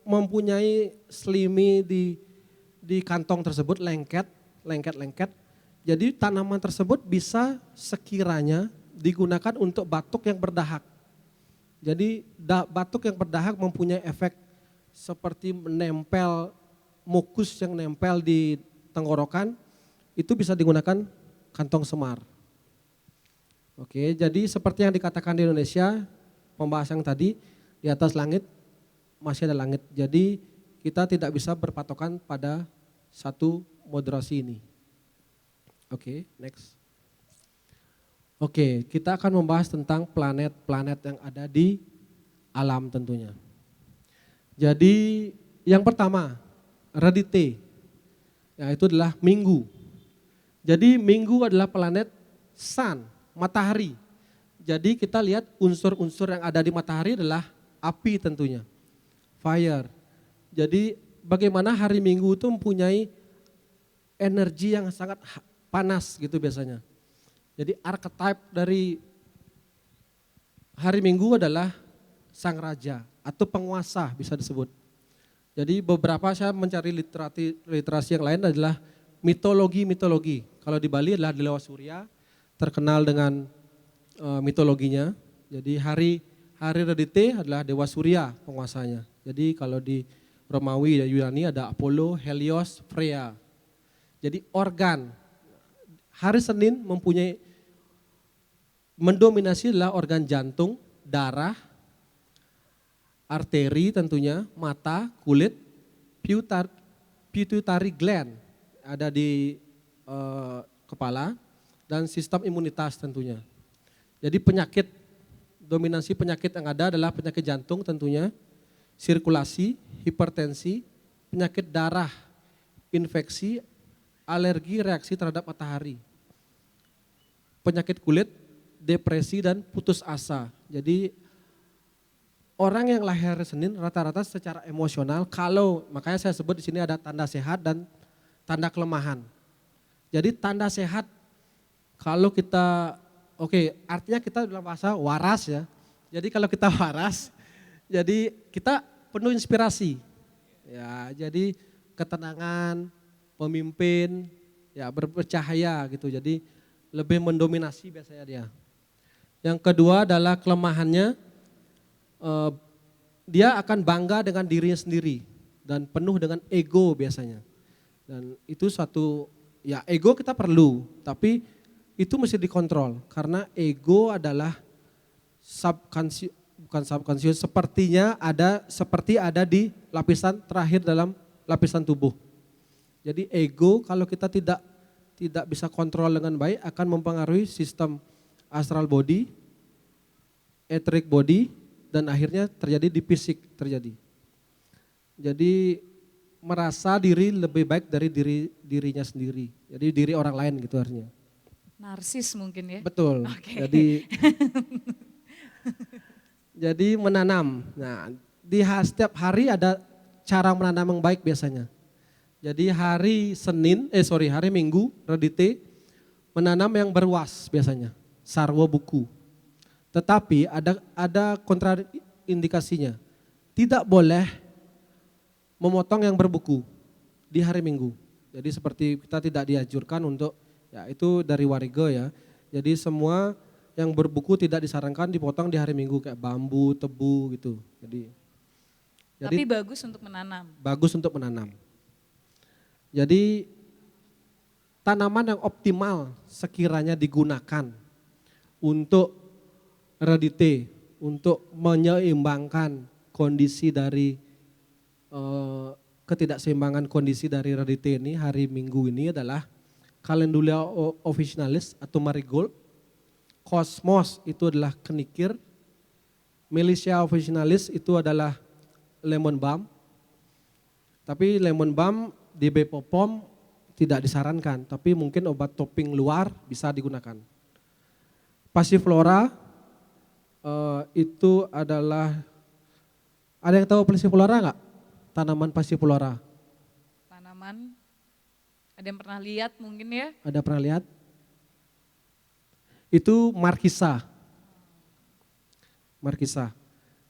mempunyai slimy di kantong tersebut, lengket. Jadi tanaman tersebut bisa sekiranya digunakan untuk batuk yang berdahak. Jadi batuk yang berdahak mempunyai efek seperti menempel, mukus yang nempel di tenggorokan, itu bisa digunakan kantong semar. Oke, jadi seperti yang dikatakan di Indonesia, pembahasan tadi, di atas langit masih ada langit. Jadi kita tidak bisa berpatokan pada satu moderasi ini. Oke, next. Oke, kita akan membahas tentang planet-planet yang ada di alam tentunya. Jadi yang pertama, Radite, yaitu adalah Minggu. Jadi Minggu adalah planet Sun, matahari. Jadi kita lihat unsur-unsur yang ada di matahari adalah api tentunya, fire. Jadi bagaimana hari Minggu itu mempunyai energi yang sangat panas gitu biasanya. Jadi archetype dari hari Minggu adalah sang raja atau penguasa bisa disebut. Jadi beberapa saya mencari literasi yang lain adalah mitologi. Kalau di Bali adalah Dewa Surya, terkenal dengan mitologinya. Jadi hari Radite adalah Dewa Surya penguasanya. Jadi kalau di Romawi dan Yunani ada Apollo, Helios, Freya. Jadi organ. Hari Senin mendominasi adalah organ jantung, darah, arteri tentunya, mata, kulit, pituitary gland ada di kepala, dan sistem imunitas tentunya. Jadi dominasi penyakit yang ada adalah penyakit jantung tentunya, sirkulasi, hipertensi, penyakit darah, infeksi, alergi, reaksi terhadap matahari, penyakit kulit, depresi, dan putus asa. Jadi orang yang lahir Senin rata-rata secara emosional, makanya saya sebut di sini ada tanda sehat dan tanda kelemahan. Jadi tanda sehat kalau kita, artinya kita dalam bahasa waras ya. Jadi kalau kita waras, jadi kita penuh inspirasi. Ya, jadi ketenangan, pemimpin, ya bercahaya gitu. Jadi lebih mendominasi biasanya dia. Yang kedua adalah kelemahannya, dia akan bangga dengan dirinya sendiri dan penuh dengan ego biasanya. Dan itu suatu, ya ego kita perlu, tapi itu mesti dikontrol karena ego adalah seperti ada di lapisan terakhir dalam lapisan tubuh. Jadi ego kalau kita tidak bisa kontrol dengan baik akan mempengaruhi sistem astral body, etheric body, dan akhirnya terjadi di fisik terjadi. Jadi merasa diri lebih baik dari dirinya sendiri. Jadi diri orang lain gitu artinya. Narsis mungkin ya? Betul. Okay. Jadi menanam. Nah, setiap hari ada cara menanam yang baik biasanya. Jadi hari Minggu, Redite, menanam yang berwas biasanya, sarwa buku. Tetapi ada kontraindikasinya. Tidak boleh memotong yang berbuku di hari Minggu. Jadi seperti kita tidak dianjurkan untuk, ya itu dari Warigo ya. Jadi semua yang berbuku tidak disarankan dipotong di hari Minggu kayak bambu, tebu gitu. Tapi bagus untuk menanam. Bagus untuk menanam. Jadi tanaman yang optimal sekiranya digunakan untuk Redite, untuk menyeimbangkan kondisi dari ketidakseimbangan kondisi dari Redite ini hari Minggu ini adalah Calendula officinalis atau marigold, Cosmos itu adalah kenikir, Melissia officinalis itu adalah lemon balm. Tapi lemon balm di Bepom tidak disarankan, tapi mungkin obat topping luar bisa digunakan. Passiflora itu adalah, ada yang tahu passiflora enggak? Tanaman passiflora. Tanaman, ada yang pernah lihat mungkin ya? Ada pernah lihat? Itu markisa.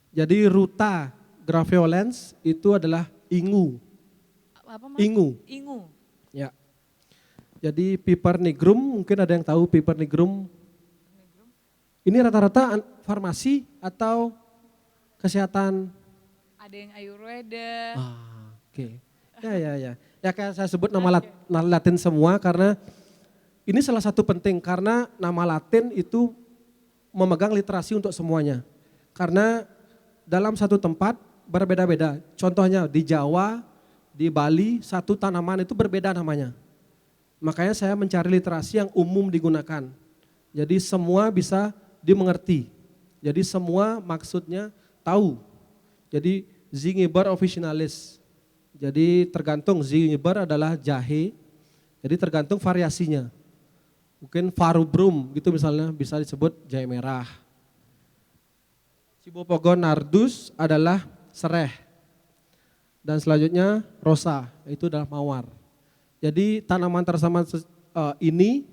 Jadi ruta graveolens itu adalah ingu. Apa Mas? Ingu. Ya. Jadi Piper nigrum, mungkin ada yang tahu Piper nigrum. Ini rata-rata farmasi atau kesehatan? Ada yang Ayurveda. Oke. Ya. Ya kayak saya sebut nama Latin semua karena ini salah satu penting karena nama Latin itu memegang literasi untuk semuanya. Karena dalam satu tempat berbeda-beda. Contohnya di Jawa, di Bali, satu tanaman itu berbeda namanya. Makanya saya mencari literasi yang umum digunakan. Jadi semua bisa dimengerti. Jadi semua maksudnya tahu. Jadi Zingiber officinalis. Jadi tergantung, Zingiber adalah jahe. Jadi tergantung variasinya. Mungkin Farubrum gitu misalnya bisa disebut jahe merah. Cibopogon nardus adalah sereh. Dan selanjutnya rosa, itu adalah mawar. Jadi tanaman ini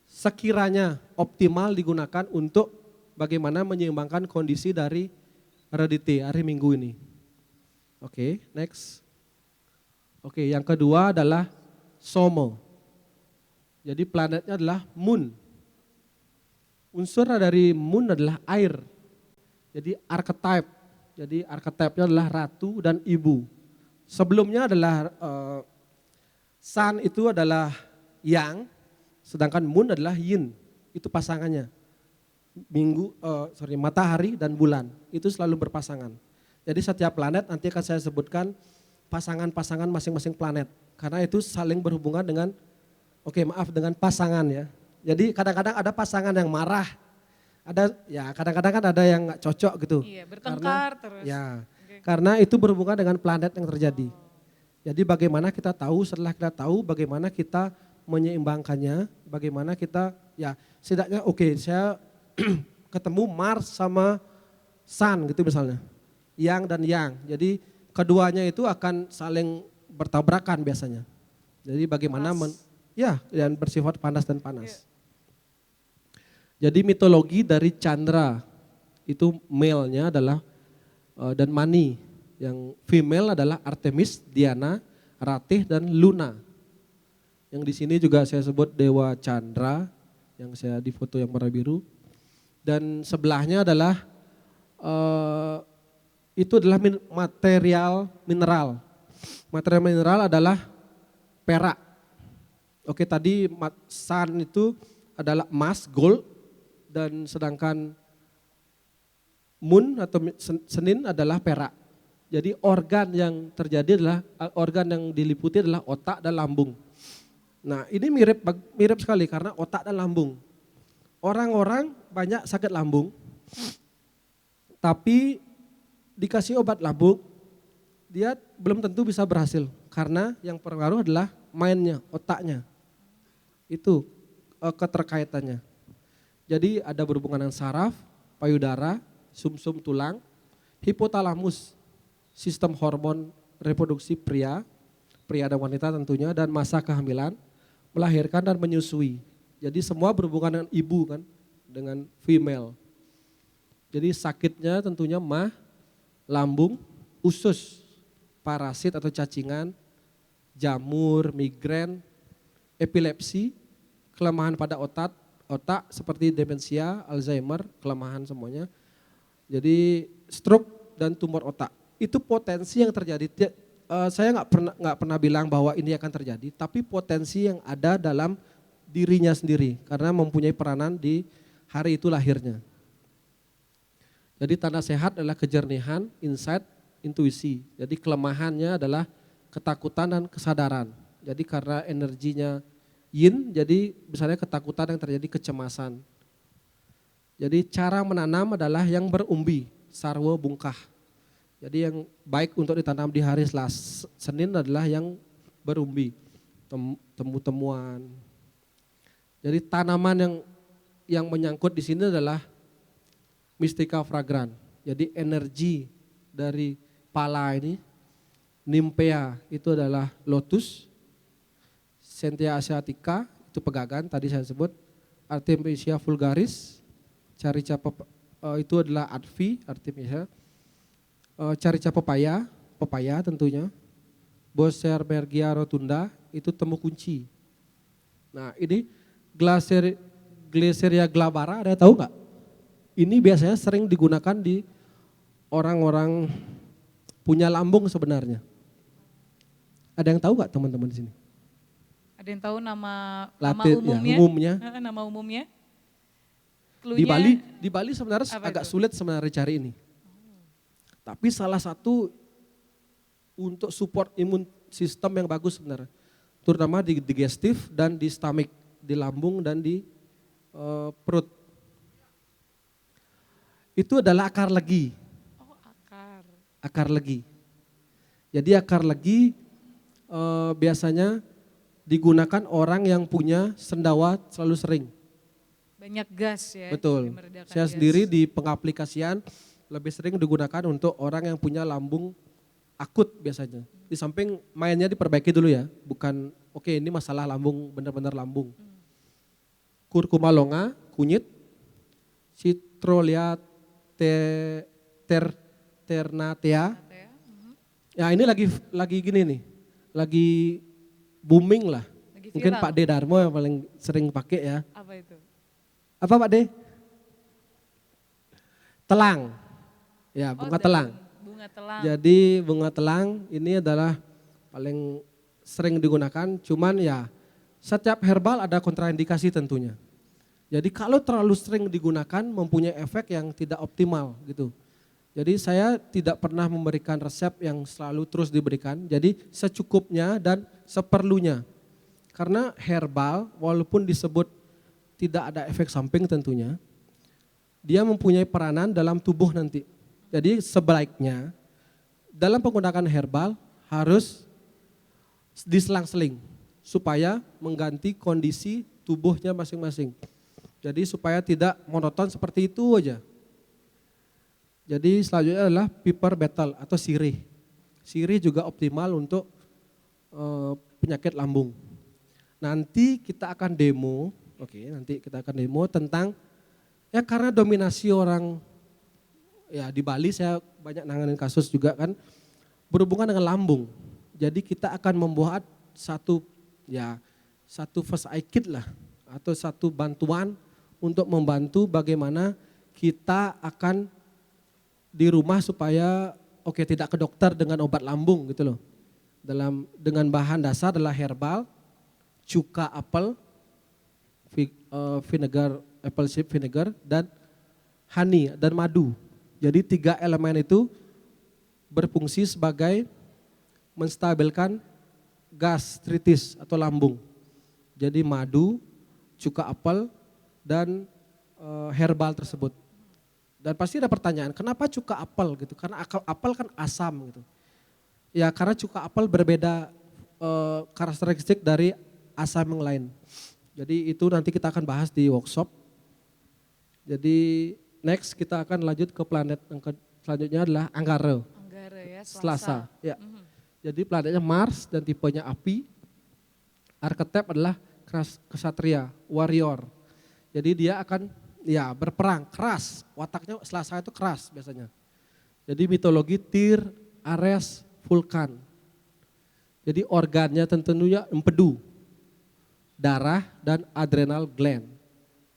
sekiranya optimal digunakan untuk bagaimana menyeimbangkan kondisi dari Redite hari Minggu ini. Oke, next. Oke, yang kedua adalah Somo. Jadi planetnya adalah Moon. Unsur dari Moon adalah air. Jadi archetype. Jadi archetype-nya adalah ratu dan ibu. Sebelumnya adalah Sun itu adalah Yang, sedangkan Moon adalah Yin. Itu pasangannya. Matahari dan bulan itu selalu berpasangan. Jadi setiap planet nanti akan saya sebutkan pasangan-pasangan masing-masing planet. karena itu saling berhubungan dengan, dengan pasangan ya. Jadi kadang-kadang ada pasangan yang marah, kadang-kadang kan ada yang nggak cocok gitu. Iya, bertengkar Karena, terus. ya, Oke. karena itu berhubungan dengan planet yang terjadi. Jadi bagaimana kita tahu, setelah kita tahu bagaimana kita menyeimbangkannya, bagaimana kita, ya setidaknya saya ketemu Mars sama Sun gitu misalnya, Yang dan Yang. Jadi keduanya itu akan saling bertabrakan biasanya. Jadi bagaimana, dan bersifat panas dan panas. Jadi mitologi dari Chandra, itu male-nya adalah dan Mani. Yang female adalah Artemis, Diana, Ratih, dan Luna. Yang di sini juga saya sebut Dewa Chandra, yang saya di foto yang warna biru. Dan sebelahnya adalah itu adalah material mineral. Material mineral adalah perak. Oke, tadi Sun itu adalah emas, gold, dan sedangkan Moon atau Senin adalah perak. Jadi organ yang terjadi adalah, organ yang diliputi adalah otak dan lambung. Nah ini mirip sekali karena otak dan lambung. Orang-orang banyak sakit lambung, tapi dikasih obat lambung, dia belum tentu bisa berhasil. Karena yang pengaruh adalah mainnya, otaknya. Itu keterkaitannya. Jadi ada berhubungan dengan saraf, payudara, sumsum tulang, hipotalamus, sistem hormon reproduksi pria dan wanita tentunya, dan masa kehamilan, melahirkan dan menyusui. Jadi semua berhubungan dengan ibu kan, dengan female. Jadi sakitnya tentunya lambung, usus, parasit atau cacingan, jamur, migrain, epilepsi, kelemahan pada otak seperti demensia, Alzheimer, kelemahan semuanya. Jadi stroke dan tumor otak. Itu potensi yang terjadi. Saya nggak pernah bilang bahwa ini akan terjadi, tapi potensi yang ada dalam dirinya sendiri karena mempunyai peranan di hari itu lahirnya. Jadi tanda sehat adalah kejernihan, insight, intuisi. Jadi kelemahannya adalah ketakutan dan kesadaran. Jadi karena energinya yin, jadi misalnya ketakutan yang terjadi kecemasan. Jadi cara menanam adalah yang berumbi, sarwa bungkah. Jadi yang baik untuk ditanam di hari Senin adalah yang berumbi, temu-temuan. Jadi tanaman yang menyangkut di sini adalah Mystica fragran. Jadi energi dari pala ini, Nymphaea itu adalah lotus, Cynthia asiatica itu pegagan tadi saya sebut, Artemisia vulgaris, Carica itu adalah Advi, Artemisia. Carica pepaya tentunya, Boserbergia rotunda itu temu kunci. Nah ini Glyceria glabra, ada tahu nggak? Ini biasanya sering digunakan di orang-orang punya lambung sebenarnya. Ada yang tahu nggak teman-teman di sini? Ada yang tahu nama umumnya? Ya, umumnya? Nama umumnya? Cluenya, Di Bali sebenarnya agak itu? sulit sebenarnya cari ini. Tapi salah satu untuk support imun sistem yang bagus sebenarnya. Terutama di digestif dan di stomach, di lambung dan di perut. Itu adalah akar legi. Oh, akar. Akar legi. Jadi akar legi biasanya digunakan orang yang punya sendawa selalu sering. Banyak gas ya. Betul. Saya sendiri di pengaplikasian lebih sering digunakan untuk orang yang punya lambung akut biasanya. Di samping mainnya diperbaiki dulu ya, bukan ini masalah lambung, benar-benar lambung. Curcuma longa, kunyit, Citrolea ternatea. Ya ini lagi gini nih, lagi booming lah. Lagi Mungkin viral. Pak D Darmo yang paling sering pakai ya. Apa itu? Apa Pak D? Telang. Ya, bunga telang. Bunga telang. Jadi bunga telang ini adalah paling sering digunakan, cuman ya setiap herbal ada kontraindikasi tentunya. Jadi kalau terlalu sering digunakan mempunyai efek yang tidak optimal gitu. Jadi saya tidak pernah memberikan resep yang selalu terus diberikan, jadi secukupnya dan seperlunya. Karena herbal walaupun disebut tidak ada efek samping tentunya, dia mempunyai peranan dalam tubuh nanti. Jadi sebaiknya dalam penggunaan herbal harus diselang-seling supaya mengganti kondisi tubuhnya masing-masing. Jadi supaya tidak monoton seperti itu aja. Jadi selanjutnya adalah piper betel atau sirih. Sirih juga optimal untuk penyakit lambung. Nanti kita akan demo, nanti kita akan demo tentang ya karena dominasi orang ya di Bali saya banyak nanganin kasus juga kan berhubungan dengan lambung. Jadi kita akan membuat satu first aid kit lah atau satu bantuan untuk membantu bagaimana kita akan di rumah supaya tidak ke dokter dengan obat lambung gitu loh. Dengan bahan dasar adalah herbal, cuka apel, vinegar, apple cider vinegar dan honey dan madu. Jadi 3 elemen itu berfungsi sebagai menstabilkan gastritis atau lambung. Jadi madu, cuka apel dan herbal tersebut. Dan pasti ada pertanyaan, kenapa cuka apel gitu? Karena apel kan asam gitu. Ya karena cuka apel berbeda karakteristik dari asam yang lain. Jadi itu nanti kita akan bahas di workshop. Jadi next kita akan lanjut ke planet yang selanjutnya adalah Anggara. Anggara ya, Selasa. Ya. Jadi planetnya Mars dan tipenya api. Arketip adalah kesatria, warrior. Jadi dia akan berperang keras, wataknya Selasa itu keras biasanya. Jadi mitologi Tyr, Ares, Vulkan. Jadi organnya tentunya empedu, darah dan adrenal gland.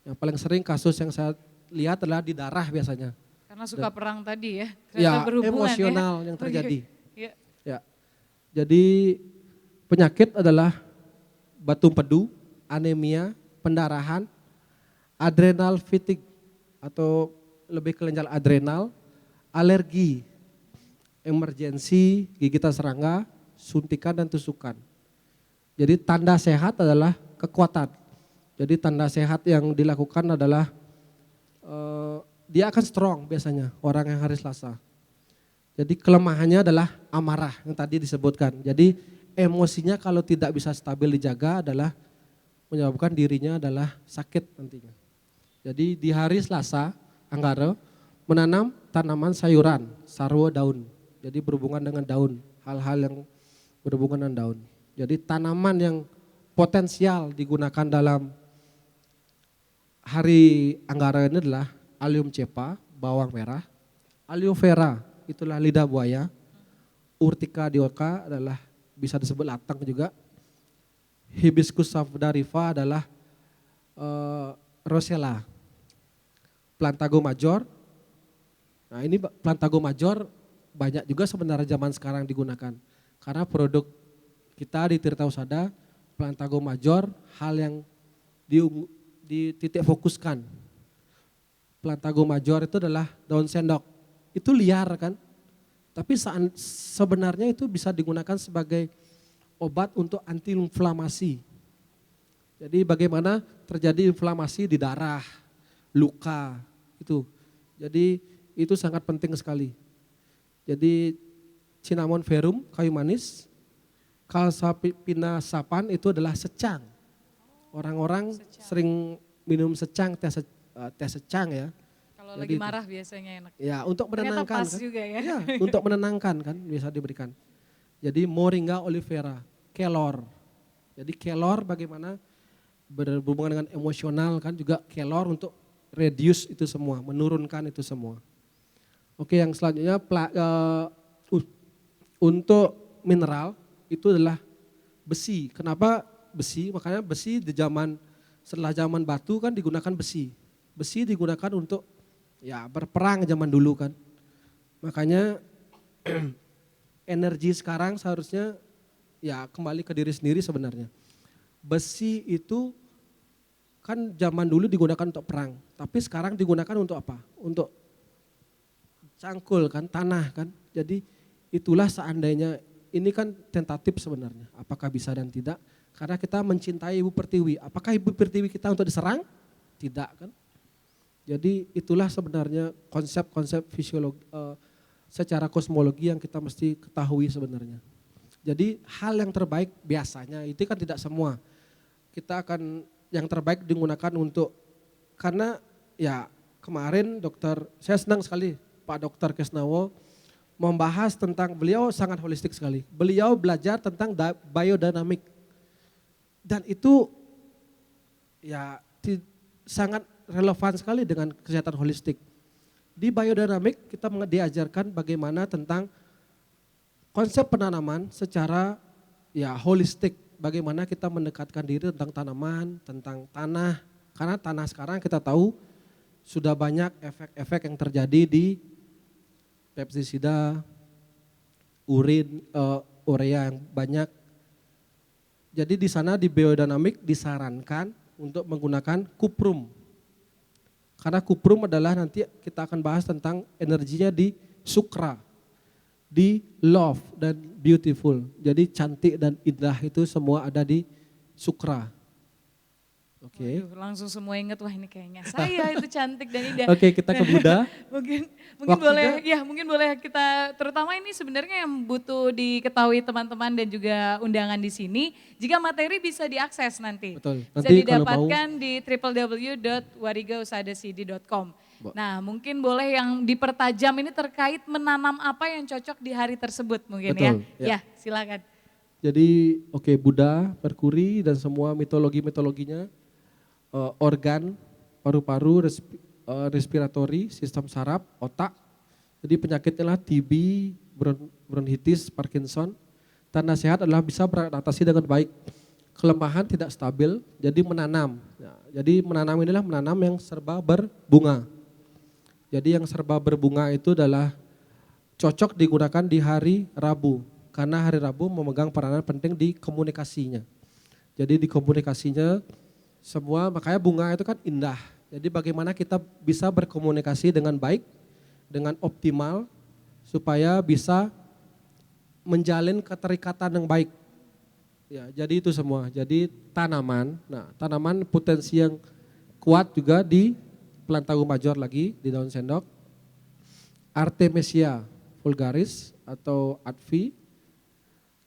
Yang paling sering kasus yang saya lihat adalah di darah biasanya. Karena suka perang tadi ya, Ya, berhubungan emosional ya. yang terjadi. Ya. Ya. Jadi penyakit adalah batu empedu, anemia, pendarahan, adrenal fatigue atau lebih kelenjar adrenal, alergi, emergensi, gigitan serangga, suntikan dan tusukan. Jadi tanda sehat adalah kekuatan. Jadi tanda sehat yang dilakukan adalah dia akan strong biasanya orang yang hari Selasa. Jadi kelemahannya adalah amarah yang tadi disebutkan. Jadi emosinya kalau tidak bisa stabil dijaga adalah menyebabkan dirinya adalah sakit nantinya. Jadi di hari Selasa, Anggara menanam tanaman sayuran, sarwa daun. Jadi berhubungan dengan daun, hal-hal yang berhubungan dengan daun. Jadi tanaman yang potensial digunakan dalam hari Anggara ini adalah Allium cepa, bawang merah, Aloe vera, itulah lidah buaya, Urtica dioica adalah bisa disebut latang juga, Hibiscus sabdarifa adalah Rosella, Plantago major. Nah ini Plantago major banyak juga sebenarnya zaman sekarang digunakan. Karena produk kita di Tirta Husada, Plantago major hal yang titik fokuskan. Plantago major itu adalah daun sendok. Itu liar kan. Tapi sebenarnya itu bisa digunakan sebagai obat untuk anti inflamasi. Jadi bagaimana terjadi inflamasi di darah, luka itu. Jadi itu sangat penting sekali. Jadi cinnamon verum, kayu manis, Calsapina sapan itu adalah secang. Orang-orang sering minum secang, teh secang ya. Kalau lagi marah biasanya enak. Ya, untuk menenangkan. Ternyata pas kan? juga ya. Ya, untuk menenangkan kan bisa diberikan. Jadi Moringa oleifera, kelor. Jadi kelor bagaimana berhubungan dengan emosional kan juga kelor untuk reduce itu semua, menurunkan itu semua. Oke, yang selanjutnya untuk mineral itu adalah besi. Kenapa besi? Makanya besi setelah zaman batu kan digunakan besi. Besi digunakan untuk berperang zaman dulu kan. Makanya energi sekarang seharusnya kembali ke diri sendiri sebenarnya. Besi itu kan zaman dulu digunakan untuk perang, tapi sekarang digunakan untuk apa? Untuk cangkul kan, tanah kan. Jadi itulah seandainya ini kan tentatif sebenarnya, apakah bisa dan tidak. Karena kita mencintai Ibu Pertiwi, apakah Ibu Pertiwi kita untuk diserang? Tidak kan. Jadi itulah sebenarnya konsep-konsep fisiologi, secara kosmologi yang kita mesti ketahui sebenarnya. Jadi hal yang terbaik biasanya, itu kan tidak semua. Kita akan yang terbaik digunakan untuk, karena ya kemarin saya senang sekali Pak Dokter Kesnawo membahas tentang, beliau sangat holistik sekali. Beliau belajar tentang biodynamic. Dan itu ya sangat relevan sekali dengan kesehatan holistik. Di biodynamic kita diajarkan bagaimana tentang konsep penanaman secara ya holistik. Bagaimana kita mendekatkan diri tentang tanaman, tentang tanah. Karena tanah sekarang kita tahu sudah banyak efek-efek yang terjadi di pestisida, urea yang banyak. Jadi di sana di biodynamic disarankan untuk menggunakan kuprum. Karena kuprum adalah nanti kita akan bahas tentang energinya di sukra, di love dan beautiful. Jadi cantik dan indah itu semua ada di sukra. Oke. Waduh, langsung semua inget, wah ini kayaknya saya itu cantik dan indah. Oke, kita ke Buddha. mungkin Waktunya- boleh, ya mungkin boleh kita, terutama ini sebenarnya yang butuh diketahui teman-teman dan juga undangan di sini, jika materi bisa diakses nanti. Betul. Bisa Nanti kalau mau- didapatkan di www.warigausadacd.com. Nah mungkin boleh yang dipertajam ini terkait menanam apa yang cocok di hari tersebut mungkin. Betul, Ya silakan. Jadi Buddha, Merkuri dan semua mitologi-mitologinya, organ, paru-paru, respiratori, sistem saraf, otak. Jadi penyakitnya adalah TB, bronkitis, Parkinson. Tanda sehat adalah bisa beradaptasi dengan baik. Kelemahan tidak stabil, jadi menanam. Ya, jadi menanam inilah menanam yang serba berbunga. Jadi yang serba berbunga itu adalah cocok digunakan di hari Rabu. Karena hari Rabu memegang peranan penting di komunikasinya. Jadi di komunikasinya semua, makanya bunga itu kan indah. Jadi bagaimana kita bisa berkomunikasi dengan baik, dengan optimal, supaya bisa menjalin keterikatan yang baik. Ya, jadi itu semua. Jadi tanaman, nah tanaman potensi yang kuat juga di Plantago major lagi, di daun sendok. Artemisia vulgaris atau Advi,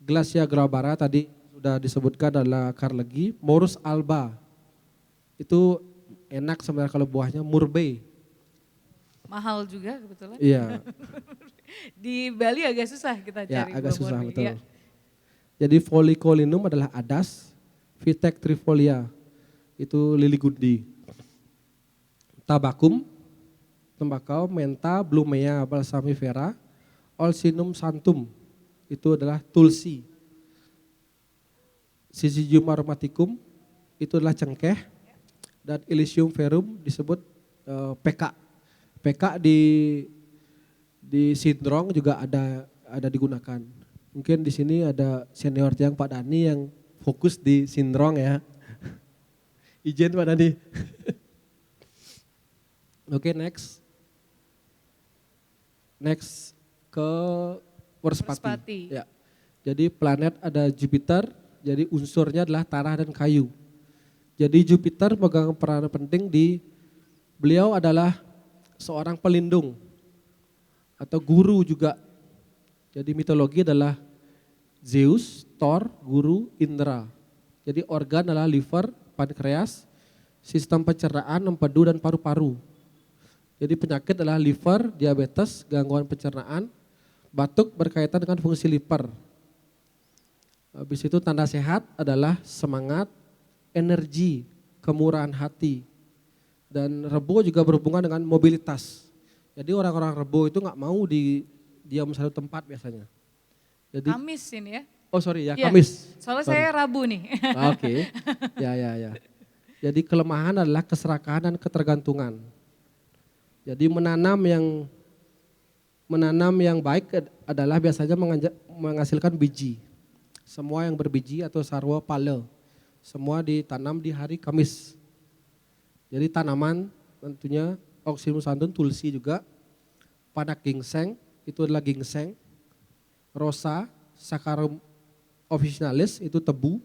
Glacia glabra tadi sudah disebutkan adalah Carnegie, Morus alba. Itu enak sebenarnya kalau buahnya, murbei. Mahal juga kebetulan. Iya. Di Bali agak susah kita Ya, cari agak buah susah murbei. betul. Ya. Jadi Folicolinum adalah adas, Vitek trifolia itu lili gundi. Tabakum, tembakau, menta, blumea, balsamifera, Olsinum santum itu adalah tulsi. Syzygium aromaticum itu adalah cengkeh. Dan Illicium verum disebut PK. PK di sindrong juga ada digunakan. Mungkin di sini ada senior yang Pak Dani yang fokus di sindrong ya. Izin Pak Dani. Oke, next. Next ke Warspati. Warspati. Ya. Jadi planet ada Jupiter, jadi unsurnya adalah tanah dan kayu. Jadi Jupiter megang peran penting beliau adalah seorang pelindung atau guru juga. Jadi mitologi adalah Zeus, Thor, guru, Indra. Jadi organ adalah liver, pankreas, sistem pencernaan, empedu dan paru-paru. Jadi penyakit adalah liver, diabetes, gangguan pencernaan, batuk berkaitan dengan fungsi liver. Habis itu tanda sehat adalah semangat, energi, kemurahan hati. Dan Rebo juga berhubungan dengan mobilitas. Jadi orang-orang Rebo itu nggak mau diam satu tempat biasanya. Jadi, Kamis ini ya. oh sorry ya, Iya, Kamis. Soalnya Sorry. saya Rabu nih. Oke, ya. Jadi kelemahan adalah keserakahan dan ketergantungan. Jadi menanam yang baik adalah biasanya menghasilkan biji. Semua yang berbiji atau sarwa pale, semua ditanam di hari Kamis. Jadi tanaman tentunya Oxymus sandun, tulsi juga, panak ginseng, itu adalah ginseng, rosa, Saccharum officinalis itu tebu,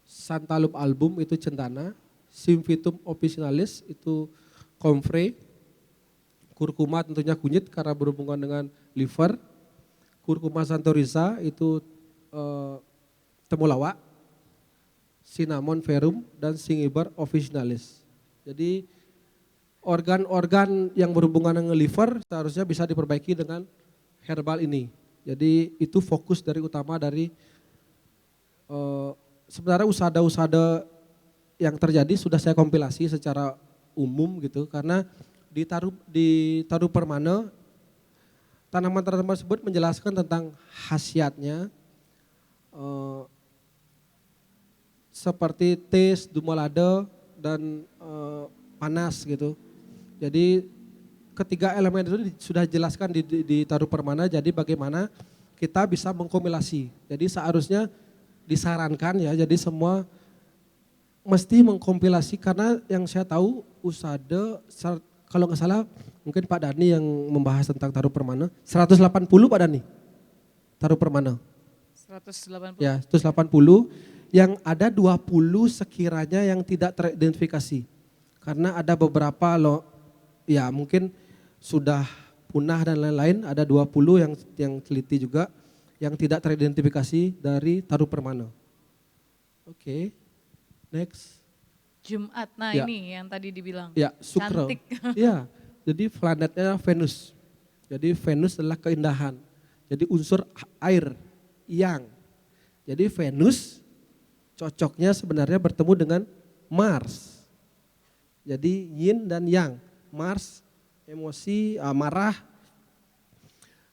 Santalum album itu cendana, Symphytum officinalis itu comfrey, Curcuma tentunya kunyit karena berhubungan dengan liver, Curcuma santoriza itu temulawak, Cinnamon verum, dan Cingiber officinalis. Jadi organ-organ yang berhubungan dengan liver seharusnya bisa diperbaiki dengan herbal ini. Jadi itu fokus dari utama dari sebenarnya usada-usada yang terjadi sudah saya kompilasi secara umum gitu, karena di Taru Permana tanaman-tanaman tersebut menjelaskan tentang khasiatnya seperti tes, dumalada, dan panas gitu. Jadi ketiga elemen itu sudah dijelaskan di Taru Permana, jadi bagaimana kita bisa mengkompilasi. Jadi seharusnya disarankan ya, jadi semua mesti mengkompilasi, karena yang saya tahu usada, kalau nggak salah mungkin Pak Dani yang membahas tentang Taru Permana, 180 Pak Dani, Taru Permana. 180. Ya, 180, yang ada 20 sekiranya yang tidak teridentifikasi. Karena ada beberapa ya mungkin sudah punah dan lain-lain, ada 20 yang teliti juga yang tidak teridentifikasi dari Taru Permana. Oke. Next. Jumat, nah Ya. ini yang tadi dibilang. Ya, Sukra. Cantik. Ya, jadi planetnya Venus. Jadi Venus adalah keindahan. Jadi unsur air, yang. Jadi Venus cocoknya sebenarnya bertemu dengan Mars. Jadi yin dan yang. Mars emosi, marah,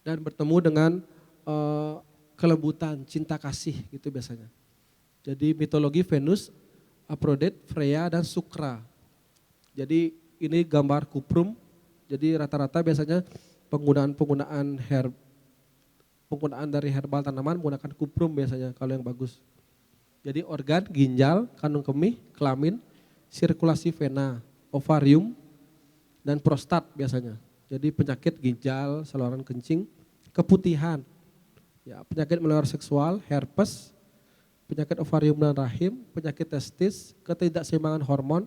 dan bertemu dengan kelembutan, cinta kasih gitu biasanya. Jadi mitologi Venus, Aphrodite, Freya, dan Sukra. Jadi ini gambar kuprum. Jadi rata-rata biasanya penggunaan dari herbal tanaman menggunakan kuprum biasanya kalau yang bagus. Jadi organ, ginjal, kandung kemih, kelamin, sirkulasi vena, ovarium, dan prostat biasanya. Jadi penyakit ginjal, saluran kencing, keputihan, ya, penyakit menular seksual, herpes, penyakit ovarium dan rahim, penyakit testis, ketidakseimbangan hormon,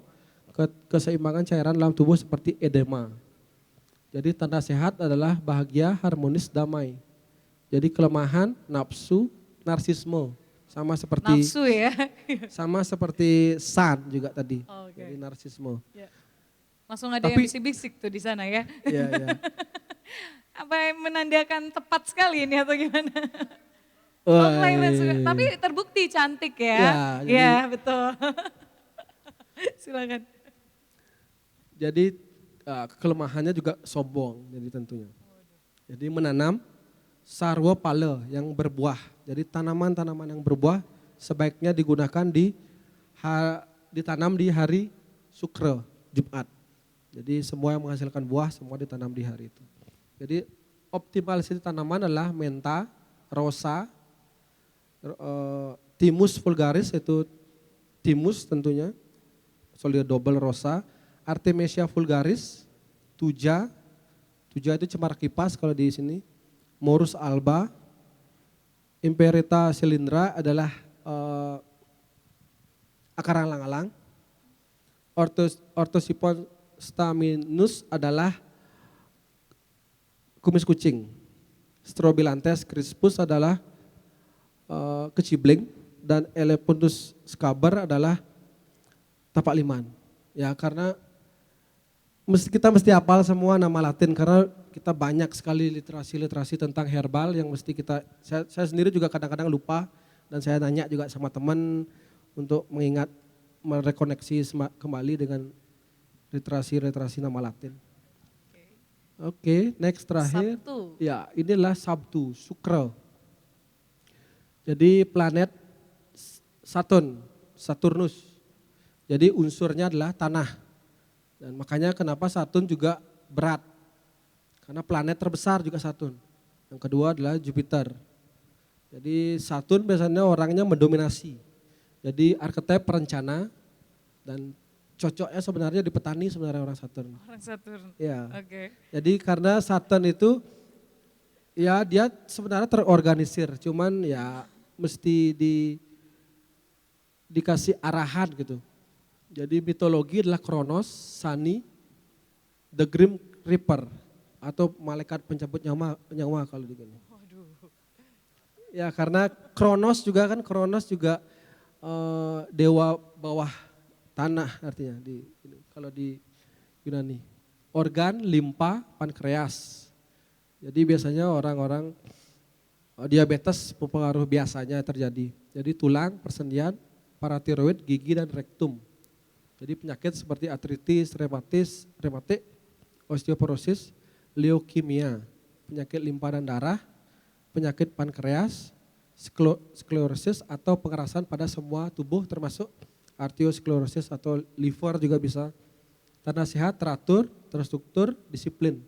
keseimbangan cairan dalam tubuh seperti edema. Jadi tanda sehat adalah bahagia, harmonis, damai. Jadi kelemahan, nafsu, narsisme, sama seperti Nafsu ya. sama seperti Sun juga tadi. Oke. Jadi narsisme. Ya. Langsung ada yang bisik-bisik tuh di sana ya. Iya, iya. Apa yang menandakan tepat sekali ini atau gimana? Wah, Kelahiran sudah, tapi terbukti cantik ya. Ya, jadi- Iya, betul. Silakan. Jadi kelemahannya juga sombong, jadi tentunya. Jadi menanam sarwa pala yang berbuah. Jadi tanaman-tanaman yang berbuah sebaiknya digunakan ditanam di hari Sukra, Jumat. Jadi semua yang menghasilkan buah semua ditanam di hari itu. Jadi optimal situ tanaman adalah menta, rosa, Thymus vulgaris itu Thymus tentunya, Solier double rosa, Artemisia vulgaris, Tuja itu cemara kipas kalau di sini, Morus alba, Imperita cylindra adalah akar alang-alang, Orthosipon staminus adalah kumis kucing, Strobilantes crispus adalah kecibling, dan Elephuntus scaber adalah tapak liman. Ya, karena kita mesti hafal semua nama Latin karena kita banyak sekali literasi tentang herbal yang mesti saya sendiri juga kadang-kadang lupa, dan saya nanya juga sama teman untuk merekoneksi kembali dengan literasi nama Latin. Oke, next terakhir. Sabtu. Ya, inilah Sabtu, Sukra. Jadi planet Saturnus. Jadi unsurnya adalah tanah. Dan makanya kenapa Saturn juga berat. Karena planet terbesar juga Saturn. Yang kedua adalah Jupiter. Jadi Saturn biasanya orangnya mendominasi. Jadi arketip perencana, dan cocoknya sebenarnya di petani sebenarnya orang Saturn. Orang Saturn. Ya. Oke. Jadi karena Saturn itu Ya dia sebenarnya terorganisir, cuman ya mesti dikasih arahan gitu. Jadi mitologi adalah Kronos, Sani, The Grim Reaper atau malaikat pencabut nyawa kalau di sini. Ya karena Kronos juga dewa bawah tanah artinya kalau di Yunani. Organ, limpa, pankreas. Jadi biasanya orang-orang diabetes mempengaruhi biasanya terjadi. Jadi tulang, persendian, paratiroid, gigi dan rektum. Jadi penyakit seperti artritis, rematik, osteoporosis, leukemia, penyakit limpa dan darah, penyakit pankreas, sklerosis atau pengerasan pada semua tubuh termasuk arteriosklerosis atau liver juga bisa. Tanda sehat, teratur, terstruktur, disiplin.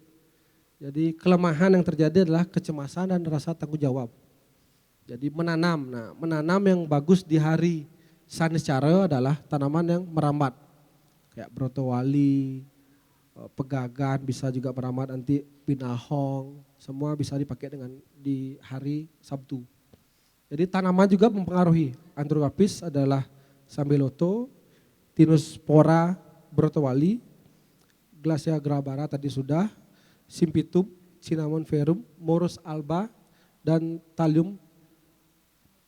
Jadi kelemahan yang terjadi adalah kecemasan dan rasa tanggung jawab. Jadi menanam. Nah, menanam yang bagus di hari Saniscara adalah tanaman yang merambat. Kayak brotowali, pegagan bisa juga merambat, nanti pinahong, semua bisa dipakai dengan di hari Sabtu. Jadi tanaman juga mempengaruhi. Androcarpus adalah sambiloto, Tinospora brotowali, Glacia grabara tadi sudah, Simpitum, Cinnamon verum, Morus alba, dan Thallium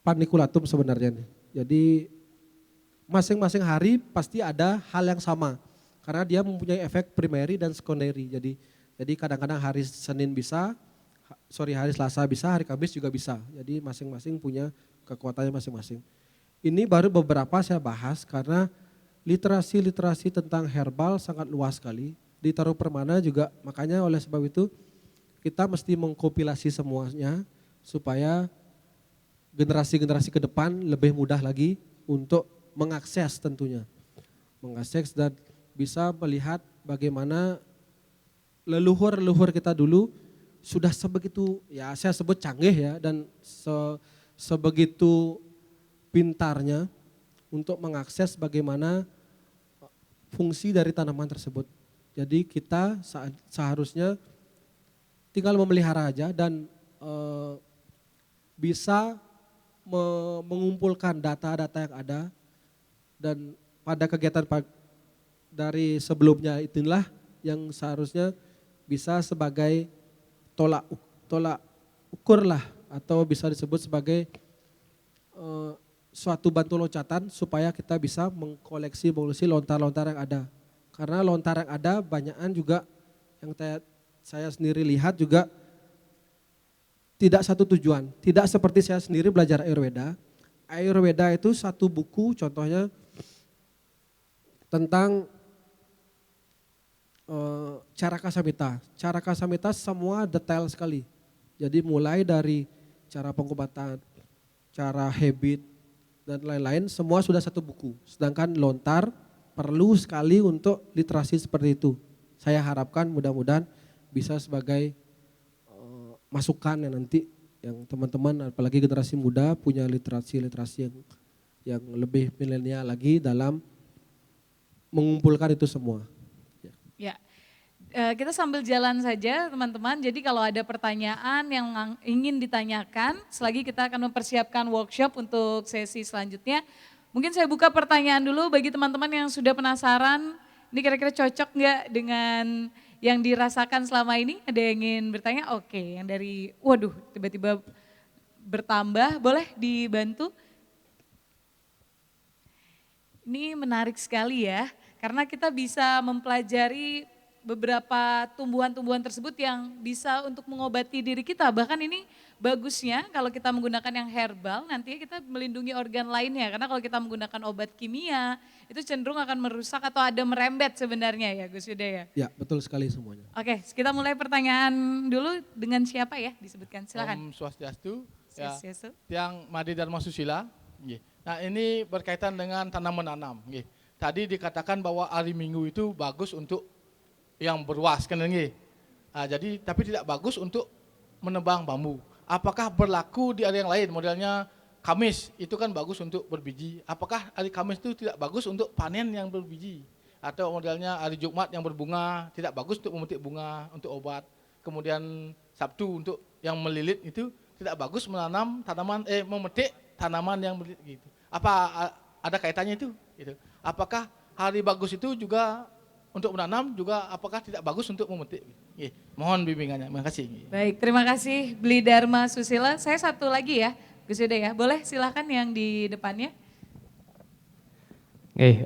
paniculatum sebenarnya. Jadi masing-masing hari pasti ada hal yang sama. Karena dia mempunyai efek primary dan secondary. Jadi kadang-kadang hari Senin bisa, hari Selasa bisa, hari Kamis juga bisa. Jadi masing-masing punya kekuatannya masing-masing. Ini baru beberapa saya bahas karena literasi tentang herbal sangat luas sekali. Di Taruh Permana juga, makanya oleh sebab itu kita mesti mengkompilasi semuanya supaya generasi-generasi ke depan lebih mudah lagi untuk mengakses tentunya. Mengakses dan bisa melihat bagaimana leluhur kita dulu sudah sebegitu, ya saya sebut canggih ya, dan sebegitu pintarnya untuk mengakses bagaimana fungsi dari tanaman tersebut. Jadi kita seharusnya tinggal memelihara aja dan bisa mengumpulkan data-data yang ada, dan pada kegiatan dari sebelumnya itulah yang seharusnya bisa sebagai tolak ukur lah, atau bisa disebut sebagai suatu batu loncatan supaya kita bisa mengkoleksi lontar-lontar yang ada. Karena lontar yang ada banyakan juga yang saya sendiri lihat juga tidak satu tujuan. Tidak seperti saya sendiri belajar Ayurveda. Ayurveda itu satu buku contohnya tentang Caraka Samhita. Caraka Samhita semua detail sekali. Jadi mulai dari cara pengobatan, cara habit dan lain-lain semua sudah satu buku. Sedangkan lontar perlu sekali untuk literasi seperti itu. Saya harapkan mudah-mudahan bisa sebagai masukan yang nanti yang teman-teman apalagi generasi muda punya literasi yang lebih milenial lagi dalam mengumpulkan itu semua. Ya, kita sambil jalan saja teman-teman. Jadi kalau ada pertanyaan yang ingin ditanyakan, selagi kita akan mempersiapkan workshop untuk sesi selanjutnya. Mungkin saya buka pertanyaan dulu bagi teman-teman yang sudah penasaran, ini kira-kira cocok nggak dengan yang dirasakan selama ini? Ada yang ingin bertanya? Oke, yang dari, waduh tiba-tiba bertambah, boleh dibantu? Ini menarik sekali ya, karena kita bisa mempelajari beberapa tumbuhan-tumbuhan tersebut yang bisa untuk mengobati diri kita. Bahkan ini bagusnya kalau kita menggunakan yang herbal, nantinya kita melindungi organ lainnya. Karena kalau kita menggunakan obat kimia, itu cenderung akan merusak atau ada merembet sebenarnya ya Gus Yuda ya. Ya betul sekali semuanya. Oke, kita mulai pertanyaan dulu dengan siapa ya disebutkan, silakan. Om Swastiastu, ya, Swastiastu. Tiang Madi Dharma Susila. Nah ini berkaitan dengan tanam menanam. Tadi dikatakan bahwa hari Minggu itu bagus untuk yang berwas kan nggih. Nah, jadi tapi tidak bagus untuk menebang bambu. Apakah berlaku di hari yang lain? Modelnya Kamis itu kan bagus untuk berbiji. Apakah hari Kamis itu tidak bagus untuk panen yang berbiji? Atau modelnya hari Jumat yang berbunga tidak bagus untuk memetik bunga untuk obat. Kemudian Sabtu untuk yang melilit itu tidak bagus menanam tanaman memetik tanaman yang melilit gitu. Apa ada kaitannya itu? Gitu. Apakah hari bagus itu juga untuk menanam juga apakah tidak bagus untuk memetik? Mohon bimbingannya. Terima kasih. Baik, terima kasih Beli Dharma Susila. Saya satu lagi ya, Gus Yuda ya. Boleh silakan yang di depannya.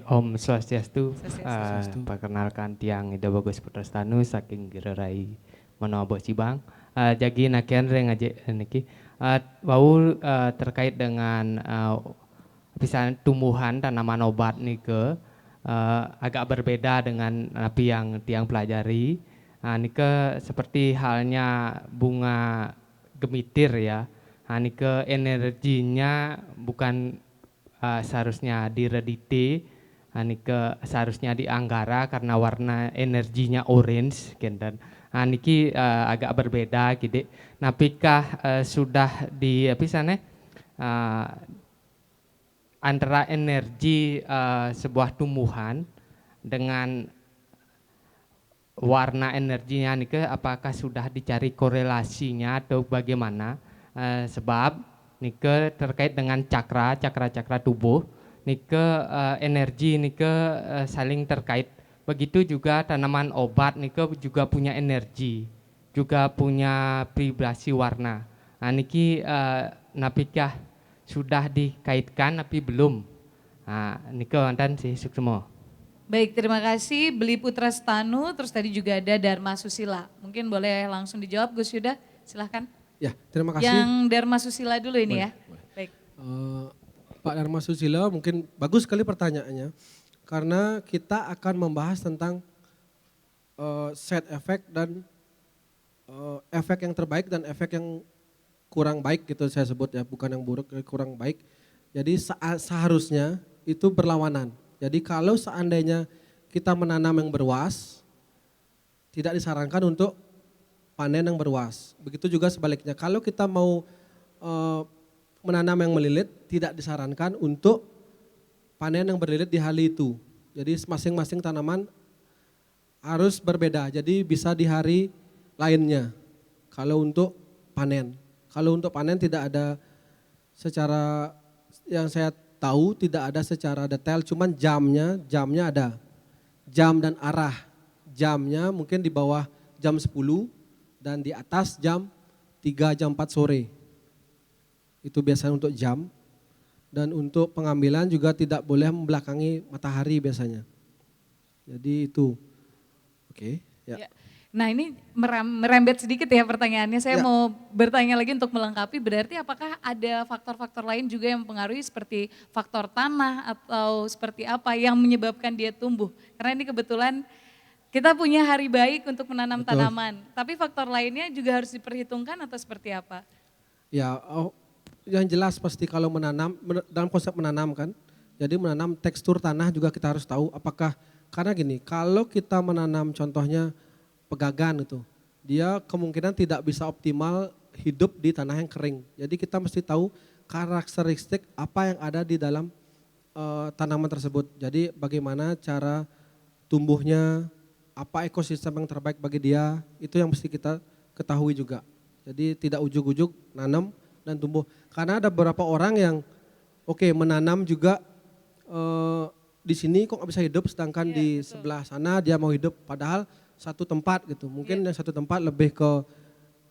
Om Swastiastu, Swastiastu. perkenalkan Tiang Ida Bagus Putrastanu saking Gererai Manoabo Cibang. Jagi nakian reng aja niki. Wau terkait dengan misalnya tumbuhan tanaman obat nike agak berbeda dengan api yang Tiang pelajari. Nike seperti halnya bunga gemitir ya. Nike energinya bukan seharusnya diredite, seharusnya di Anggara karena warna energinya orange, dan niki agak berbeda, gitu. Napikah sudah di sana antara energi sebuah tumbuhan dengan warna energinya, nike apakah sudah dicari korelasinya atau bagaimana? Sebab nike terkait dengan cakra tubuh, nike energi nike saling terkait. Begitu juga tanaman obat nike juga punya energi, juga punya vibrasi warna. Niki napikah sudah dikaitkan tapi belum. Nike wonten sih suksemo. Baik, terima kasih Beli Putrastanu, terus tadi juga ada Dharma Susila. Mungkin boleh langsung dijawab Gus Yuda, silahkan. Ya, terima kasih. Yang Dharma Susila dulu ini ya. Baik. Pak Dharma Susila, mungkin bagus sekali pertanyaannya. Karena kita akan membahas tentang side effect dan efek yang terbaik dan efek yang kurang baik gitu saya sebut ya, bukan yang buruk, kurang baik. Jadi seharusnya itu berlawanan. Jadi kalau seandainya kita menanam yang berwas, tidak disarankan untuk panen yang berwas. Begitu juga sebaliknya. Kalau kita mau menanam yang melilit, tidak disarankan untuk panen yang berlilit di hari itu. Jadi masing-masing tanaman harus berbeda. Jadi bisa di hari lainnya. Kalau untuk panen. Kalau untuk panen tidak ada secara yang saya tahu tidak ada secara detail. Cuman jamnya ada. Jam dan arah. Jamnya mungkin di bawah jam 10. Dan di atas jam 3, jam 4 sore. Itu biasanya untuk jam. Dan untuk pengambilan juga tidak boleh membelakangi matahari biasanya. Jadi itu. Oke. Ya. Ya. Nah ini merembet sedikit ya pertanyaannya. Saya mau bertanya lagi untuk melengkapi. Berarti apakah ada faktor-faktor lain juga yang mempengaruhi seperti faktor tanah atau seperti apa yang menyebabkan dia tumbuh? Karena ini kebetulan kita punya hari baik untuk menanam tanaman, tapi faktor lainnya juga harus diperhitungkan atau seperti apa? Ya, yang jelas pasti kalau menanam, dalam konsep menanam kan, jadi menanam tekstur tanah juga kita harus tahu apakah, karena gini, kalau kita menanam contohnya pegagan itu, dia kemungkinan tidak bisa optimal hidup di tanah yang kering. Jadi kita mesti tahu karakteristik apa yang ada di dalam tanaman tersebut. Jadi bagaimana cara tumbuhnya, apa ekosistem yang terbaik bagi dia, itu yang mesti kita ketahui juga. Jadi tidak ujuk-ujuk nanam dan tumbuh. Karena ada beberapa orang yang menanam juga di sini kok nggak bisa hidup, sedangkan di sebelah sana dia mau hidup, padahal satu tempat gitu. Mungkin yang satu tempat lebih ke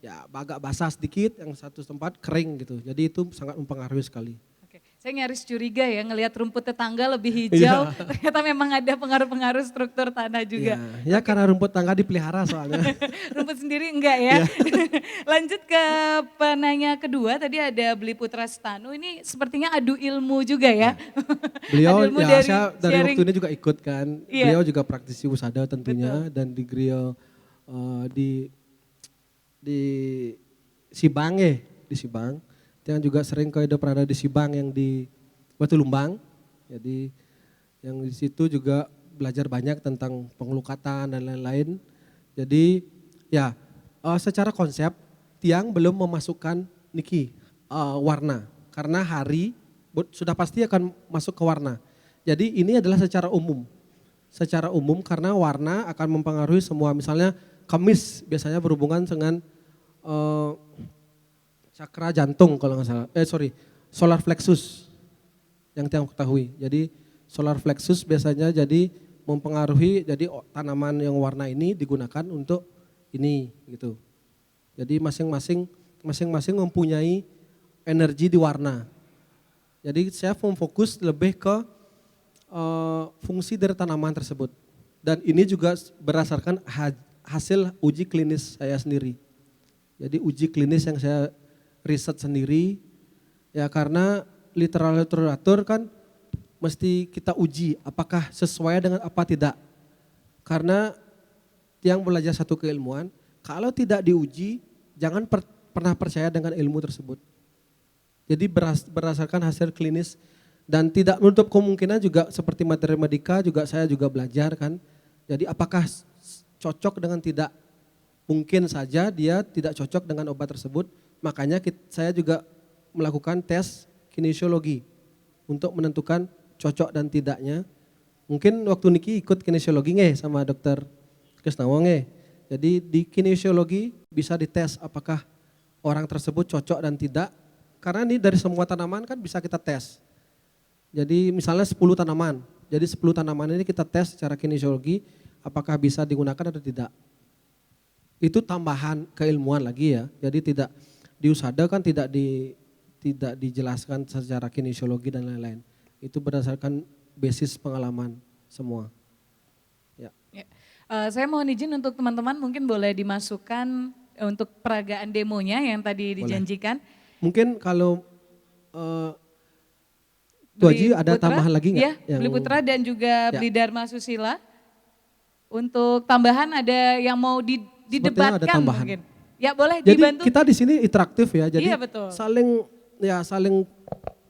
ya agak basah sedikit, yang satu tempat kering gitu. Jadi itu sangat mempengaruhi sekali. Saya nyaris curiga ya ngelihat rumput tetangga lebih hijau, ternyata memang ada pengaruh-pengaruh struktur tanah juga. Ya karena rumput tangga dipelihara soalnya. Rumput sendiri enggak ya. Lanjut ke penanya kedua, tadi ada Beli Putrastanu, ini sepertinya adu ilmu juga ya. Beliau ilmu saya dari waktu ini juga ikut kan, beliau juga praktisi usada tentunya. Betul. Dan di grill di Sibang di Sibang. Yang juga sering ke pernah di Sibang yang di Batu Lumbang. Jadi yang di situ juga belajar banyak tentang pengelukatan dan lain-lain. Jadi ya secara konsep Tiang belum memasukkan niki warna karena hari sudah pasti akan masuk ke warna. Jadi ini adalah secara umum. Secara umum karena warna akan mempengaruhi semua. Misalnya kemis biasanya berhubungan dengan eh, cakra jantung kalau nggak salah. Solar plexus yang tiang ketahui. Jadi solar plexus biasanya jadi mempengaruhi, jadi tanaman yang warna ini digunakan untuk ini gitu. Jadi masing-masing mempunyai energi di warna. Jadi saya fokus lebih ke fungsi dari tanaman tersebut. Dan ini juga berdasarkan hasil uji klinis saya sendiri. Jadi uji klinis yang saya riset sendiri, ya karena literatur kan mesti kita uji apakah sesuai dengan apa tidak. Karena yang belajar satu keilmuan, kalau tidak diuji jangan pernah percaya dengan ilmu tersebut. Jadi berdasarkan hasil klinis dan tidak menutup kemungkinan juga seperti materi medika juga saya juga belajar kan. Jadi apakah cocok dengan tidak, mungkin saja dia tidak cocok dengan obat tersebut. Makanya saya juga melakukan tes kinesiologi untuk menentukan cocok dan tidaknya. Mungkin waktu Niki ikut kinesiologi sama dokter Krisnawo. Jadi di kinesiologi bisa dites apakah orang tersebut cocok dan tidak. Karena ini dari semua tanaman kan bisa kita tes. Jadi misalnya 10 tanaman. Jadi 10 tanaman ini kita tes secara kinesiologi apakah bisa digunakan atau tidak. Itu tambahan keilmuan lagi ya. Jadi tidak di USADA kan tidak dijelaskan secara kinesiologi dan lain-lain. Itu berdasarkan basis pengalaman semua. Ya. Saya mohon izin untuk teman-teman mungkin boleh dimasukkan untuk peragaan demonya yang tadi dijanjikan. Mungkin kalau Tuh Haji ada Putra, tambahan lagi nggak? Ya, Beli Putra dan juga Ya. Beli Dharma Susila. Untuk tambahan ada yang mau Sepertinya ada didebatkan tambahan. mungkin. Ya boleh Jadi dibantu. kita di sini interaktif ya. Jadi Iya, betul. saling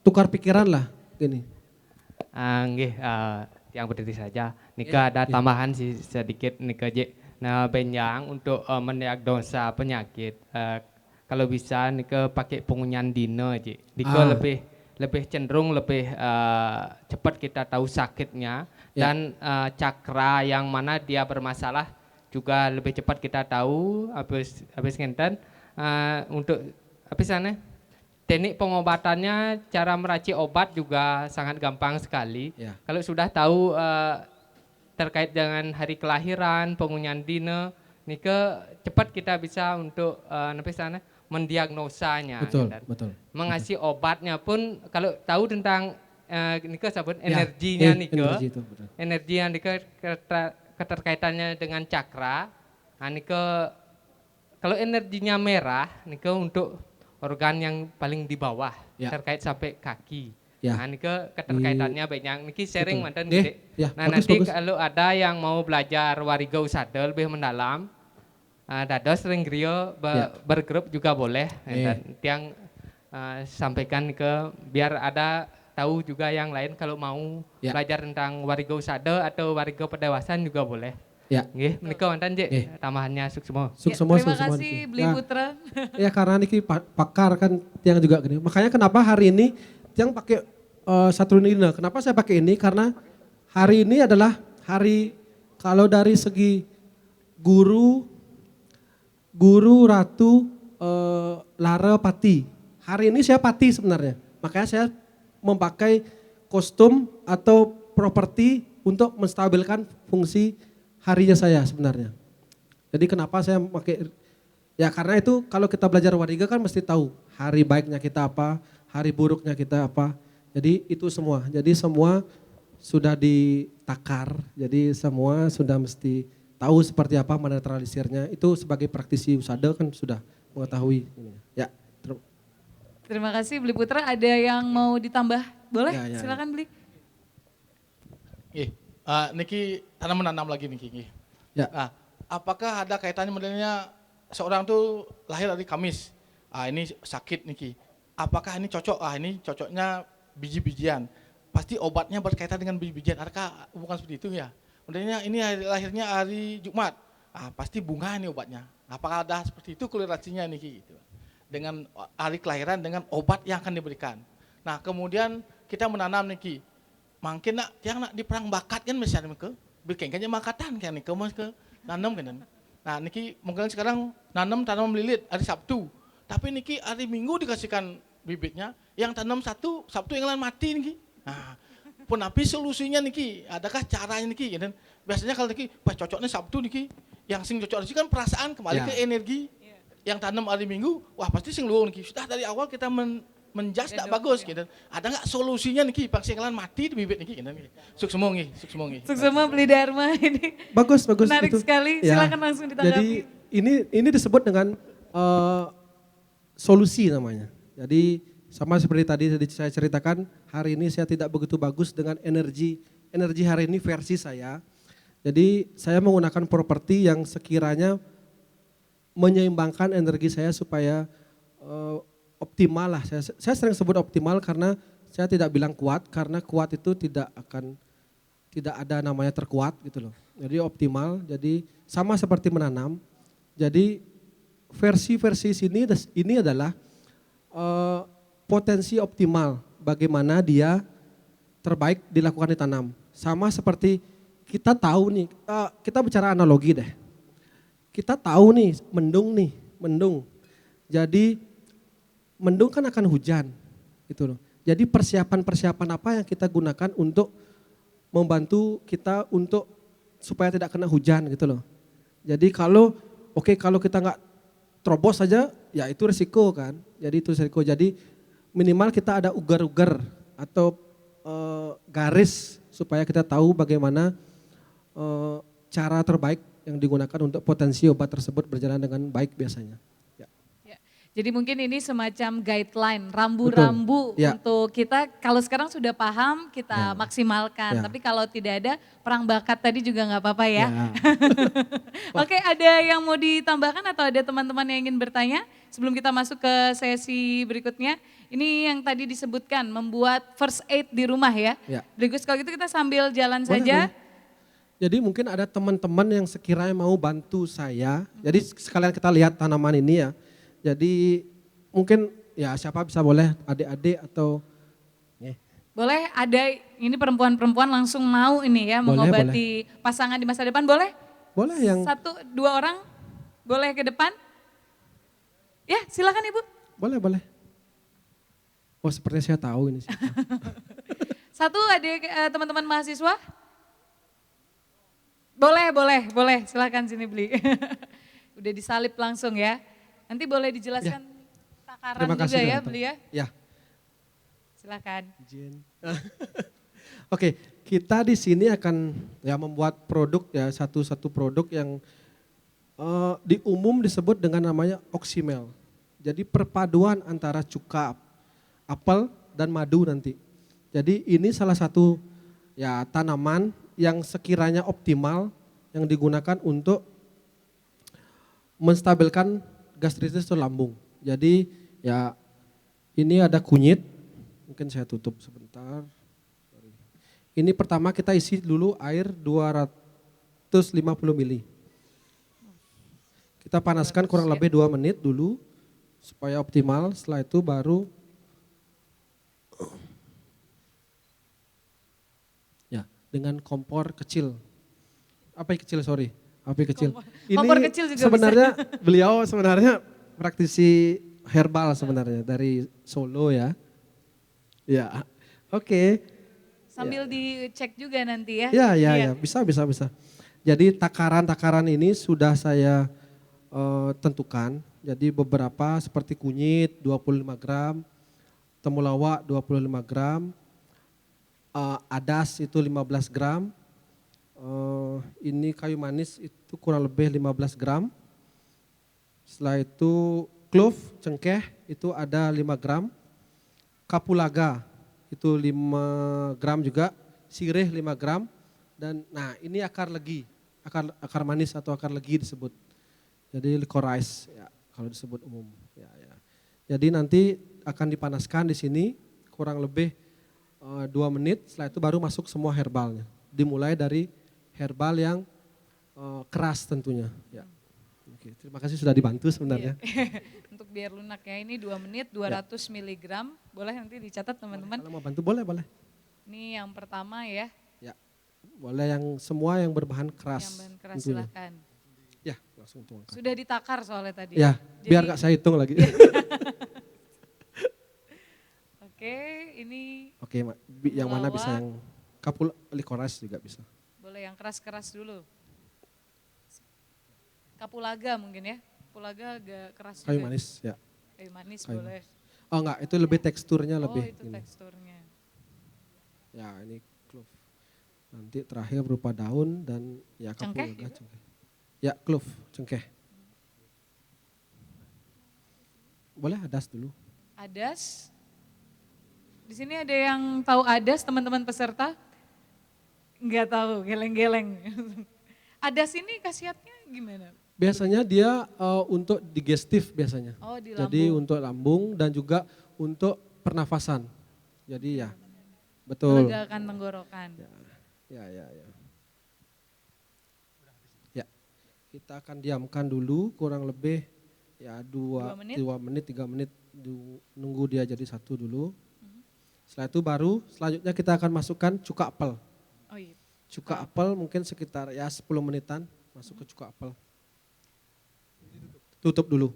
tukar pikiran lah gini. Nggih, yang berdiri saja. Nika ada tambahan sih sedikit Nika J. Nah, benjang untuk mendiagnosa penyakit. Kalau bisa Nika pakai pengunyan dino J. Nika lebih cenderung lebih cepat kita tahu sakitnya dan cakra yang mana dia bermasalah juga lebih cepat kita tahu habis ngenten untuk apa sana teknik pengobatannya, cara meracik obat juga sangat gampang sekali. Ya. Kalau sudah tahu terkait dengan hari kelahiran, pengunyan dina, nika cepat kita bisa untuk apa sana mendiagnosanya. Betul. Mengasih obatnya pun kalau tahu tentang nika sabun energinya nika, energi yang nika keterkaitannya dengan cakra, nika kalau energinya merah nika untuk organ yang paling di bawah terkait sampai kaki. Nah, nika keterkaitannya banyak. Niki sharing mantan gede. Nah, nanti kalau ada yang mau belajar wariga usada lebih mendalam, dados sering griyo bergrup juga boleh. Dan yang sampaikan ke biar ada tahu juga yang lain kalau mau belajar tentang wariga usada atau wariga pedewasan juga boleh. Ya. Nggih, menika wonten Cik, tambahannya suksema. Terima kasih Beli Putra. Ya karena niki pakar kan tiang juga gini. Makanya kenapa hari ini tiang pakai Saturnina. Kenapa saya pakai ini? Karena hari ini adalah hari kalau dari segi guru ratu lara pati. Hari ini saya pati sebenarnya. Makanya saya memakai kostum atau properti untuk menstabilkan fungsi harinya saya sebenarnya. Jadi kenapa saya pakai, ya karena itu kalau kita belajar wariga kan mesti tahu hari baiknya kita apa, hari buruknya kita apa. Jadi itu semua, jadi semua sudah ditakar, jadi semua sudah mesti tahu seperti apa menetralisirnya. Itu sebagai praktisi usada kan sudah mengetahui. Ya. Terima kasih Beli Putra, ada yang mau ditambah? Boleh? Ya. Silakan Beli. Niki tanam menanam lagi Niki. Ya. Nah, apakah ada kaitannya modelnya seorang tuh lahir dari Kamis, ini sakit Niki. Apakah ini cocok? Ini cocoknya biji-bijian. Pasti obatnya berkaitan dengan biji-bijian. Adakah bukan seperti itu ya? Modelnya ini lahirnya hari Jumat. Pasti bunga ini obatnya. Apakah ada seperti itu korelasinya Niki gitu. Dengan hari kelahiran dengan obat yang akan diberikan. Nah, kemudian kita menanam Niki. Mungkin nak diperang bakat kan misalnya ke bikin kan makatan kan ke mas ke nanam kan Nah niki mungkin sekarang nanam tanaman lilit hari Sabtu, tapi niki hari Minggu dikasihkan bibitnya, yang tanam Sabtu yang lain mati niki. Nah, pun tapi solusinya niki, adakah caranya niki? Dan biasanya kalau niki, pas cocoknya Sabtu niki, yang sing cocok sih kan perasaan kembali ke energi. Yang tanam hari Minggu, wah pasti sing luang niki. Sudah dari awal kita menjas tak bagus gitu. Ada nggak solusinya niki? Pak sing lain mati di bibit niki. Suksemo nggih, suksemo nggih. Suksema Beli Dharma ini Bagus menarik itu. sekali. Ya. Silakan langsung ditanggapi. Jadi ini disebut dengan solusi namanya. Jadi sama seperti tadi saya ceritakan, hari ini saya tidak begitu bagus dengan energi hari ini versi saya. Jadi saya menggunakan properti yang sekiranya menyeimbangkan energi saya supaya optimal lah. Saya sering sebut optimal karena saya tidak bilang kuat, karena kuat itu tidak ada namanya terkuat gitu loh. Jadi optimal, jadi sama seperti menanam. Jadi versi ini adalah potensi optimal, bagaimana dia terbaik dilakukan ditanam. Sama seperti kita tahu nih, kita bicara analogi deh. Kita tahu nih, mendung. Jadi mendung kan akan hujan, gitu loh. Jadi persiapan apa yang kita gunakan untuk membantu kita untuk supaya tidak kena hujan gitu loh. Jadi kalau kita nggak terobos saja, ya itu risiko kan. Jadi itu risiko. Jadi minimal kita ada ugar-ugar atau garis supaya kita tahu bagaimana cara terbaik yang digunakan untuk potensi obat tersebut berjalan dengan baik biasanya. Ya. Ya. Jadi mungkin ini semacam guideline, rambu-rambu Ya. untuk kita kalau sekarang sudah paham kita Ya. maksimalkan. Ya. Tapi kalau tidak ada perang bakat tadi juga nggak apa-apa ya. Ya. Oke, ada yang mau ditambahkan atau ada teman-teman yang ingin bertanya sebelum kita masuk ke sesi berikutnya? Ini yang tadi disebutkan membuat first aid di rumah ya. Ya. Berikut kalau gitu kita sambil jalan Boleh, saja. boleh. Jadi mungkin ada teman-teman yang sekiranya mau bantu saya. Jadi sekalian kita lihat tanaman ini ya. Jadi mungkin ya siapa bisa boleh adik-adik atau Boleh ada ini perempuan-perempuan langsung mau ini ya Boleh, mengobati pasangan di masa depan boleh? boleh yang 1, 2 orang boleh ke depan? Ya silakan Ibu. boleh. Oh sepertinya saya tahu ini siapa. 1 adik teman-teman mahasiswa? Boleh silakan sini beli. Udah disalip langsung ya. Nanti boleh dijelaskan takaran Terima kasih juga ya Donato. beli ya. Ya. Silakan. Izin. Oke, kita di sini akan ya membuat produk ya satu produk yang di umum disebut dengan namanya oksimel. Jadi perpaduan antara cuka apel dan madu nanti. Jadi ini salah satu ya tanaman yang sekiranya optimal yang digunakan untuk menstabilkan gastritis atau lambung. Jadi ya ini ada kunyit. Mungkin saya tutup sebentar. Ini pertama kita isi dulu air 250 ml. Kita panaskan kurang lebih 2 menit dulu supaya optimal. Setelah itu baru ya dengan kompor kecil. Apa yang kecil sorry? Apa yang kecil? Kompor kecil juga sebenarnya beliau praktisi herbal sebenarnya dari Solo ya. Ya, oke. Sambil dicek juga nanti ya. Ya, bisa. Jadi takaran ini sudah saya tentukan. Jadi beberapa seperti kunyit 25 gram, temulawak 25 gram, adas itu 15 gram, ini kayu manis itu kurang lebih 15 gram. Setelah itu clove, cengkeh itu ada 5 gram. Kapulaga itu 5 gram juga, sirih 5 gram, dan nah ini akar legi, akar manis atau akar legi disebut. Jadi licorice ya kalau disebut umum. Ya. Jadi nanti akan dipanaskan di sini kurang lebih 2 menit, setelah itu baru masuk semua herbalnya. Dimulai dari herbal yang keras tentunya. Ya. Oke, terima kasih sudah dibantu sebenarnya. Untuk biar lunak ya, ini 2 menit 200 mg. Boleh nanti dicatat teman-teman. Kalau mau bantu boleh. Ini yang pertama ya. Ya, boleh yang semua yang berbahan keras. Yang bahan keras tentunya. silakan. Ya, langsung tuangkan. Sudah ditakar soalnya tadi. Ya, biar Jadi- nggak saya hitung lagi. Oke, ini Oke, yang mana bisa Lawak. yang kapul likoras juga bisa. boleh yang keras-keras dulu. Kapulaga mungkin ya. Kapulaga agak keras Kayu juga. manis, ya. Kayu manis Kayu boleh. Oh enggak, itu lebih teksturnya Oh lebih itu ini. teksturnya. Ya, ini clove. Nanti terakhir berupa daun dan ya Cengkeh kapulaga juga? cengkeh. Ya, clove, cengkeh. Boleh adas dulu. Adas. Di sini ada yang tahu adas teman-teman peserta? Enggak tahu, geleng-geleng. Adas ini khasiatnya gimana? Biasanya dia untuk digestif biasanya. Oh di Jadi lambung. untuk lambung dan juga untuk pernafasan. Jadi ya, betul. Melegakan tenggorokan. Ya. Ya, kita akan diamkan dulu kurang lebih ya 2 menit? 2 menit, 3 menit nunggu dia jadi satu dulu. Setelah itu baru selanjutnya kita akan masukkan cuka apel. Oh iya. Cuka apel mungkin sekitar ya 10 menitan masuk ke cuka apel. Tutup dulu.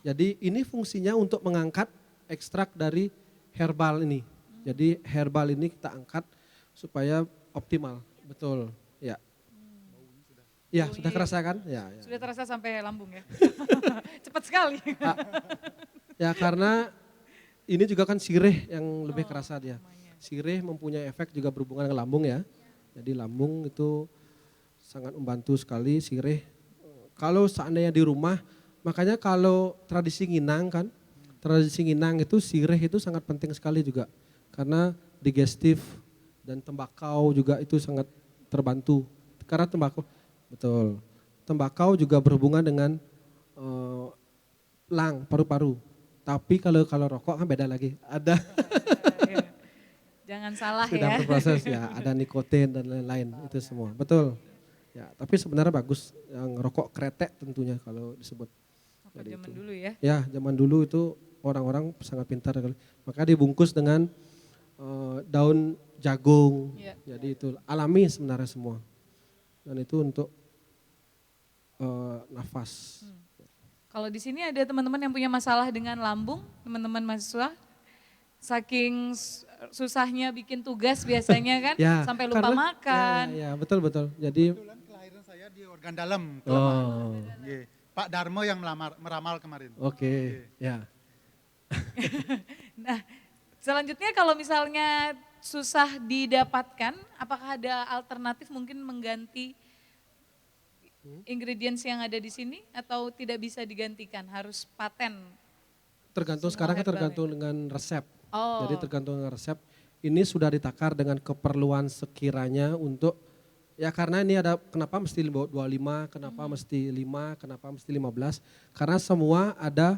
Jadi ini fungsinya untuk mengangkat ekstrak dari herbal ini. Jadi herbal ini kita angkat supaya optimal. Betul, ya. Ya, sudah kerasa kan? Ya. Sudah terasa sampai lambung ya. Cepat sekali. Ya karena ini juga kan sirih yang lebih kerasa dia. Sirih mempunyai efek juga berhubungan dengan lambung ya. Jadi lambung itu sangat membantu sekali sirih. Kalau seandainya di rumah, makanya kalau tradisi nginang kan, tradisi nginang itu sirih itu sangat penting sekali juga. Karena digestif dan tembakau juga itu sangat terbantu. Karena tembakau, betul. Tembakau juga berhubungan dengan paru-paru. Tapi kalau rokok kan beda lagi. Ada Iya. Jangan salah sudah ya. berproses ya, ada nikotin dan lain-lain itu semua. Betul. Ya, tapi sebenarnya bagus yang rokok kretek tentunya kalau disebut. Apa Jadi zaman itu. dulu ya. Ya, zaman dulu itu orang-orang sangat pintar kali. Maka dibungkus dengan daun jagung. Iya. Jadi itu alami sebenarnya semua. Dan itu untuk nafas. Kalau di sini ada teman-teman yang punya masalah dengan lambung, teman-teman mahasiswa. Saking susahnya bikin tugas biasanya kan, sampai lupa karena- makan. Ya, betul. Jadi Kebetulan kelahiran saya di organ dalam. oh, Nggih. Pak Darmo yang meramal kemarin. oke. Ya. Nah, selanjutnya kalau misalnya susah didapatkan, apakah ada alternatif mungkin mengganti ingredients yang ada di sini atau tidak bisa digantikan, harus paten? Tergantung Semua sekarang kan herbal tergantung dengan resep. Oh, Jadi tergantung dengan resep. Ini sudah ditakar dengan keperluan sekiranya untuk ya karena ini ada kenapa mesti 25, kenapa mesti 5, kenapa mesti 15? Karena semua ada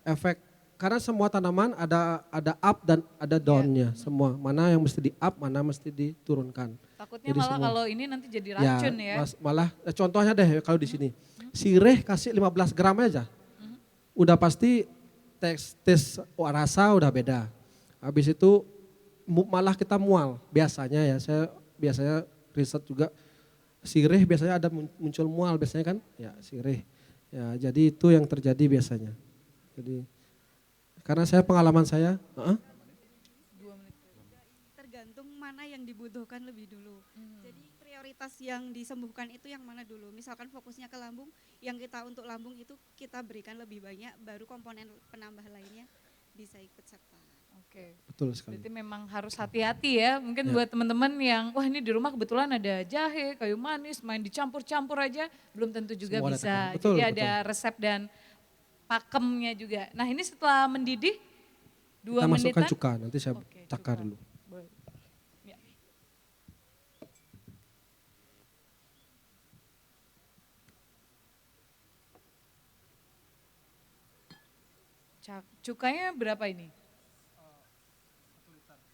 efek. Karena semua tanaman ada up dan ada down-nya semua. Mana yang mesti di up, mana mesti diturunkan. takutnya Jadi malah semua. kalau ini nanti jadi racun ya. Malah contohnya deh kalau di sini. Sirih kasih 15 gram aja. Udah pasti tes rasa udah beda. Habis itu malah kita mual biasanya ya. Saya biasanya riset juga sirih biasanya ada muncul mual biasanya kan. Ya sirih. Ya jadi itu yang terjadi biasanya. Jadi karena saya pengalaman saya, Tergantung mana yang dibutuhkan lebih dulu. Jadi prioritas yang disembuhkan itu yang mana dulu. Misalkan fokusnya ke lambung, yang kita untuk lambung itu kita berikan lebih banyak, baru komponen penambah lainnya bisa ikut serta. Oke. betul sekali. Berarti memang harus hati-hati ya. Mungkin Ya. buat teman-teman yang wah ini di rumah kebetulan ada jahe, kayu manis, main dicampur-campur aja, belum tentu juga Semua ada bisa. tekanan. Betul, Jadi ada resep dan pakemnya juga. Nah ini setelah mendidih 2 Kita masukkan menitan. cuka, nanti saya Oke, takar cuka. dulu. Boleh. Ya. Cukanya berapa ini?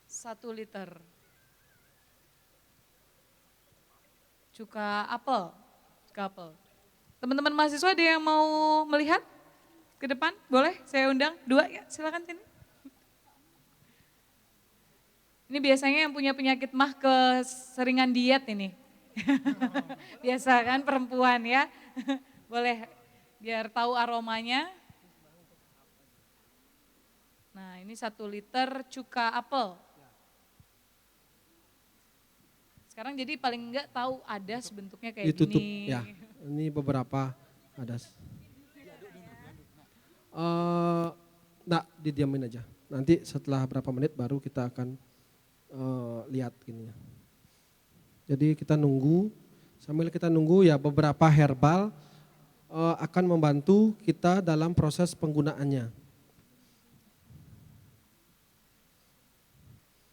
1 liter. Cuka apel. Cuka apel. Teman-teman mahasiswa ada yang mau melihat ke depan? Boleh saya undang? 2 ya silakan sini. Ini biasanya yang punya penyakit mah keseringan diet ini. Biasa kan perempuan ya. Boleh biar tahu aromanya. Nah ini 1 liter cuka apel. Sekarang jadi paling enggak tahu adas bentuknya kayak Ditutup gini. ya. Ini beberapa ada. Nggak, didiamin aja. Nanti setelah berapa menit baru kita akan lihat ininya. Jadi kita nunggu, sambil kita nunggu ya beberapa herbal akan membantu kita dalam proses penggunaannya.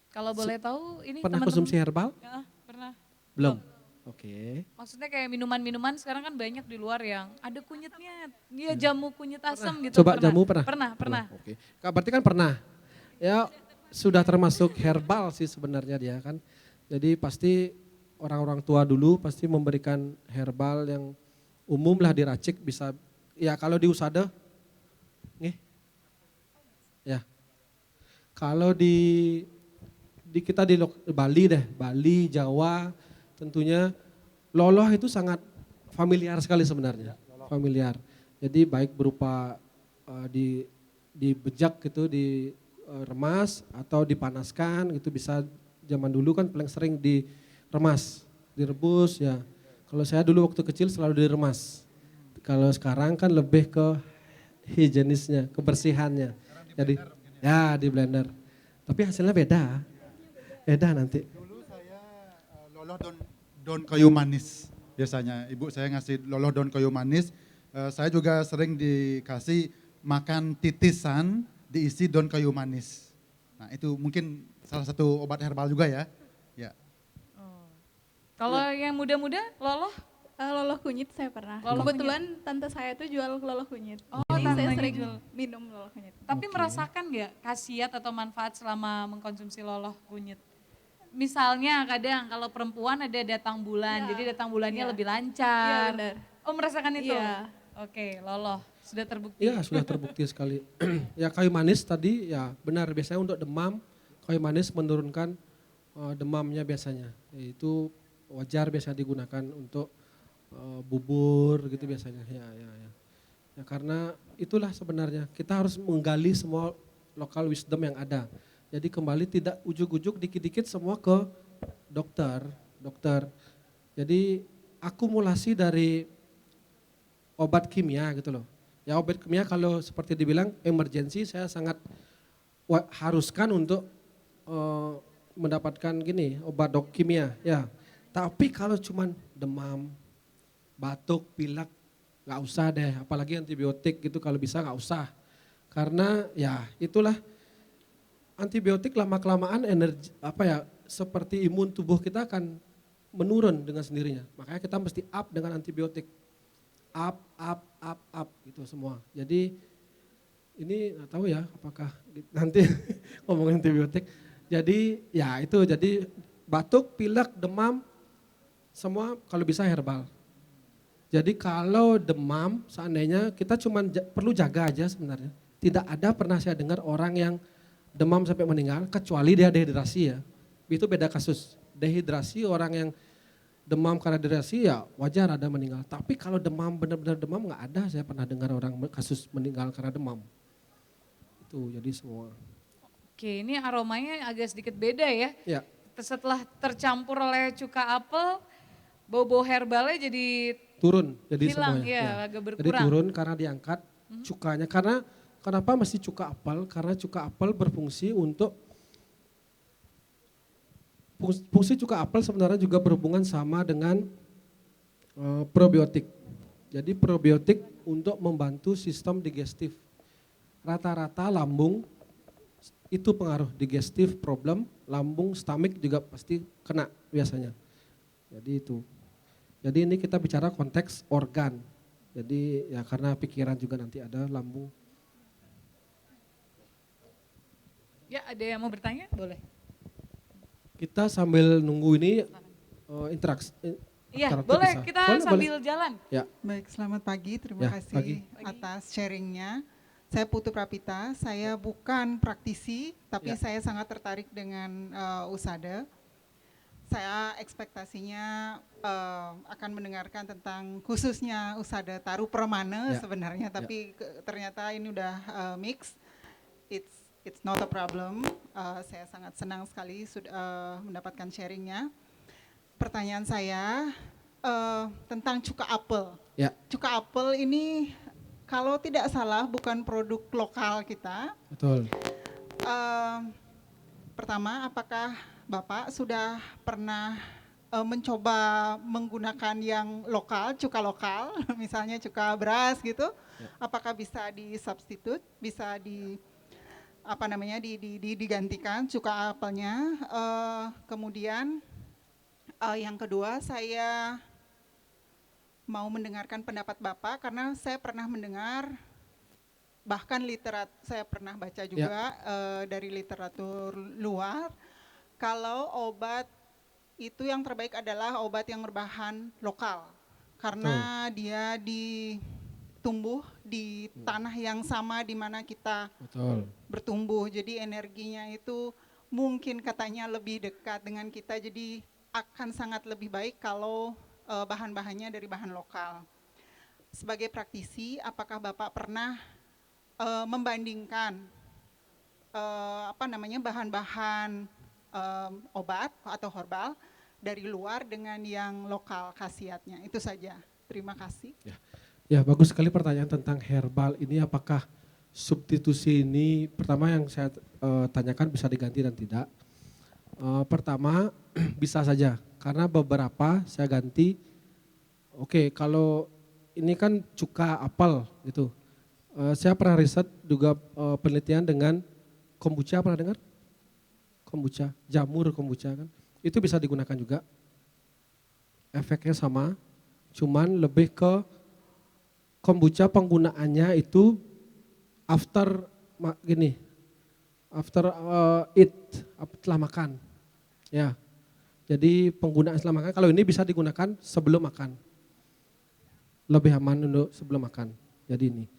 Kalau boleh tahu ini Pernah teman-teman. konsumsi herbal? Ya, pernah. Belum. Oke. Maksudnya kayak minuman-minuman sekarang kan banyak di luar yang ada kunyitnya, dia jamu kunyit asam gitu. Coba jamu pernah? Pernah. Oke. Berarti kan pernah. Ya sudah termasuk herbal sih sebenarnya dia kan. Jadi pasti orang-orang tua dulu pasti memberikan herbal yang umum lah diracik bisa. Ya kalau di usada, nih. Ya. Kalau di kita di Bali deh, Bali, Jawa, tentunya loloh itu sangat familiar sekali sebenarnya, familiar. Jadi baik berupa dibejak gitu, diremas atau dipanaskan gitu bisa. Zaman dulu kan paling sering diremas, direbus ya. Kalau saya dulu waktu kecil selalu diremas. Kalau sekarang kan lebih ke higienisnya, kebersihannya. Jadi ya di blender. Tapi hasilnya beda nanti. Dulu saya loloh daun kayu manis. Biasanya ibu saya ngasih loloh daun kayu manis. Saya juga sering dikasih makan titisan diisi daun kayu manis. Nah itu mungkin salah satu obat herbal juga ya. Ya. Kalau yang muda-muda, loloh? Loloh kunyit saya pernah. Loloh Kebetulan tante saya tuh jual loloh kunyit. Oh, Jadi saya tantenya sering jual. minum loloh kunyit. Tapi merasakan nggak khasiat atau manfaat selama mengkonsumsi loloh kunyit? Misalnya kadang kalau perempuan ada datang bulan, Iya. jadi datang bulannya Iya. lebih Iya lancar. benar. Oh merasakan itu? Iya. Oke, loloh sudah terbukti. Iya sudah terbukti sekali. Ya kayu manis tadi ya benar biasanya untuk demam kayu manis menurunkan demamnya biasanya. Itu wajar biasa digunakan untuk bubur gitu biasanya. Ya. Ya karena itulah sebenarnya kita harus menggali semua lokal wisdom yang ada. Jadi kembali tidak ujuk-ujuk dikit-dikit semua ke dokter. Jadi akumulasi dari obat kimia gitu loh. Ya obat kimia kalau seperti dibilang emergency saya sangat haruskan untuk mendapatkan gini obat dok kimia ya. Tapi kalau cuman demam, batuk, pilek nggak usah deh. Apalagi antibiotik gitu kalau bisa nggak usah. Karena ya itulah antibiotik lama-kelamaan energi seperti imun tubuh kita akan menurun dengan sendirinya. Makanya kita mesti up dengan antibiotik. Up gitu semua. Jadi ini nggak tahu ya apakah nanti ngomongin antibiotik. Jadi ya itu jadi batuk, pilek, demam semua kalau bisa herbal. Jadi kalau demam seandainya kita cuma perlu jaga aja sebenarnya. Tidak ada pernah saya dengar orang yang demam sampai meninggal kecuali dia dehidrasi ya. Itu beda kasus. Dehidrasi orang yang demam karena dehidrasi ya wajar ada meninggal. Tapi kalau demam benar-benar demam nggak ada saya pernah dengar orang kasus meninggal karena demam. Itu jadi semua. Oke, ini aromanya agak sedikit beda ya. Ya. Setelah tercampur oleh cuka apel, bau-bau herbalnya jadi Turun jadi hilang semuanya. ya, agak Jadi berkurang. turun karena diangkat cukanya. Karena kenapa mesti cuka apel? Karena cuka apel berfungsi untuk fungsi cuka apel sebenarnya juga berhubungan sama dengan probiotik. Jadi probiotik untuk membantu sistem digestif. Rata-rata lambung itu pengaruh digestif problem, lambung, stomach juga pasti kena biasanya. Jadi itu. Jadi ini kita bicara konteks organ. Jadi ya karena pikiran juga nanti ada lambung. Ya ada yang mau bertanya? Boleh. Kita sambil nunggu ini interaksi. Iya interaktif boleh, bisa. kita Boleh, sambil boleh. jalan. Ya, Baik, selamat pagi. Terima Ya, kasih pagi. atas sharingnya. Saya Putu Prapita, saya bukan praktisi, tapi Ya. saya sangat tertarik dengan USADA. Saya ekspektasinya akan mendengarkan tentang khususnya Usada Taru Permane Ya. sebenarnya, tapi ternyata ini udah mix. It's not a problem. Saya sangat senang sekali sudah mendapatkan sharingnya. Pertanyaan saya tentang cuka apel. Ya. Cuka apel ini kalau tidak salah bukan produk lokal kita. Betul. Pertama, apakah Bapak sudah pernah mencoba menggunakan yang lokal, cuka lokal, misalnya cuka beras gitu? Apakah bisa disubstitute, bisa digantikan cuka apelnya? Kemudian yang kedua, saya mau mendengarkan pendapat Bapak karena saya pernah mendengar, bahkan saya pernah baca juga dari literatur luar, kalau obat itu yang terbaik adalah obat yang berbahan lokal karena dia tumbuh di tanah yang sama di mana kita bertumbuh, jadi energinya itu mungkin katanya lebih dekat dengan kita, jadi akan sangat lebih baik kalau bahan-bahannya dari bahan lokal. Sebagai praktisi, apakah Bapak pernah membandingkan bahan-bahan obat atau herbal dari luar dengan yang lokal khasiatnya? Itu saja. Terima kasih. Ya, bagus sekali pertanyaan tentang herbal ini. Apakah substitusi ini, pertama yang saya tanyakan bisa diganti dan tidak. Pertama bisa saja, karena beberapa saya ganti. Oke, kalau ini kan cuka apel gitu. Saya pernah riset juga penelitian dengan kombucha, pernah dengar? Kombucha, jamur kombucha kan, itu bisa digunakan juga. Efeknya sama, cuman lebih ke kombucha penggunaannya itu after eat, setelah makan. Ya, jadi penggunaan setelah makan, kalau ini bisa digunakan sebelum makan. Lebih aman untuk sebelum makan, jadi ini.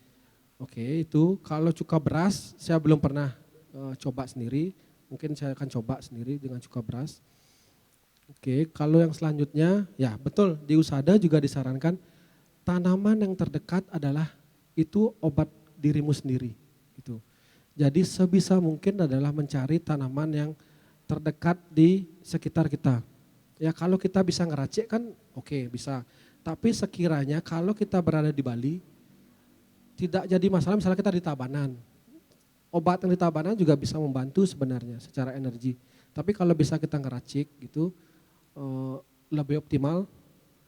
Oke, itu kalau cuka beras saya belum pernah coba sendiri. Mungkin saya akan coba sendiri dengan cuka beras. Oke, kalau yang selanjutnya, ya betul, di Usada juga disarankan tanaman yang terdekat adalah itu obat dirimu sendiri. Gitu. Jadi sebisa mungkin adalah mencari tanaman yang terdekat di sekitar kita. Ya kalau kita bisa ngeracik kan oke, bisa. Tapi sekiranya kalau kita berada di Bali, tidak jadi masalah misalnya kita di Tabanan. Obat yang di Tabanan juga bisa membantu sebenarnya secara energi. Tapi kalau bisa kita ngeracik gitu lebih optimal.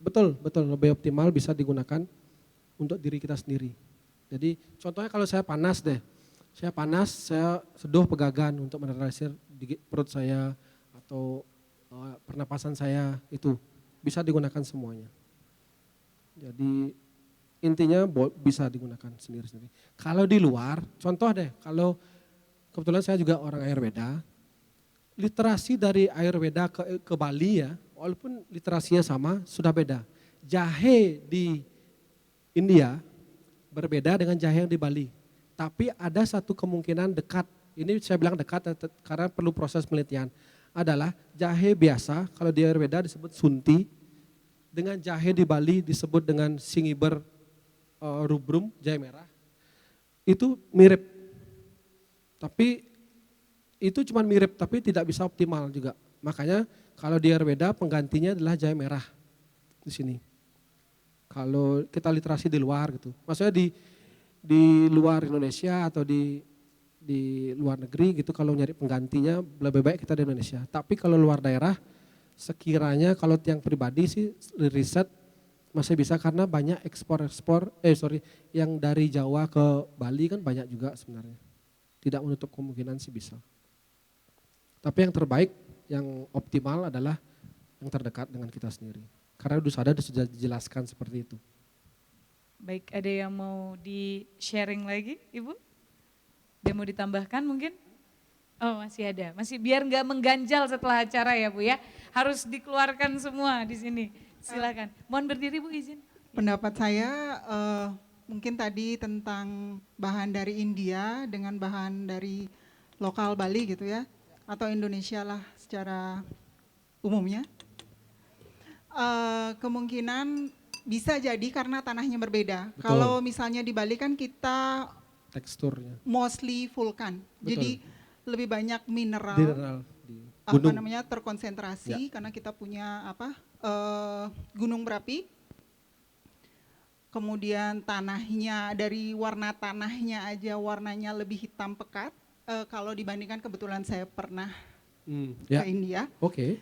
Betul lebih optimal bisa digunakan untuk diri kita sendiri. Jadi contohnya kalau saya panas deh. Saya seduh pegagan untuk menetralisir di perut saya atau pernapasan saya, itu bisa digunakan semuanya. Jadi intinya bisa digunakan sendiri-sendiri. Kalau di luar, contoh deh, kalau kebetulan saya juga orang Ayurveda, literasi dari Ayurveda ke Bali ya, walaupun literasinya sama, sudah beda. Jahe di India berbeda dengan jahe yang di Bali. Tapi ada satu kemungkinan dekat, ini saya bilang dekat karena perlu proses penelitian, adalah jahe biasa, kalau di Ayurveda disebut sunti, dengan jahe di Bali disebut dengan singiber rubrum, jahe merah, itu mirip. Tapi itu cuma mirip, tapi tidak bisa optimal juga. Makanya kalau di Ayurveda penggantinya adalah jahe merah di sini. Kalau kita literasi di luar gitu, maksudnya di luar Indonesia atau di luar negeri gitu, kalau nyari penggantinya lebih baik kita di Indonesia. Tapi kalau luar daerah, sekiranya kalau yang pribadi sih riset masih bisa karena banyak yang dari Jawa ke Bali kan banyak juga sebenarnya. Tidak menutup kemungkinan sih bisa. Tapi yang terbaik, yang optimal adalah yang terdekat dengan kita sendiri. Karena Usada sudah dijelaskan seperti itu. Baik, ada yang mau di-sharing lagi, Ibu? Ada mau ditambahkan mungkin? Oh masih ada, masih biar nggak mengganjal setelah acara ya Bu ya. Harus dikeluarkan semua di sini. Silakan. Mohon berdiri Bu, izin. Pendapat saya mungkin tadi tentang bahan dari India dengan bahan dari lokal Bali gitu ya, atau Indonesia lah secara umumnya. Kemungkinan bisa jadi karena tanahnya berbeda. Betul. Kalau misalnya di Bali kan kita Teksturnya. mostly vulkan, Betul. jadi lebih banyak mineral. Mineral di Apa gunung. namanya terkonsentrasi karena kita punya gunung berapi. Kemudian tanahnya dari warna tanahnya aja warnanya lebih hitam pekat. Kalau dibandingkan kebetulan saya pernah Ya. ke India. Oke.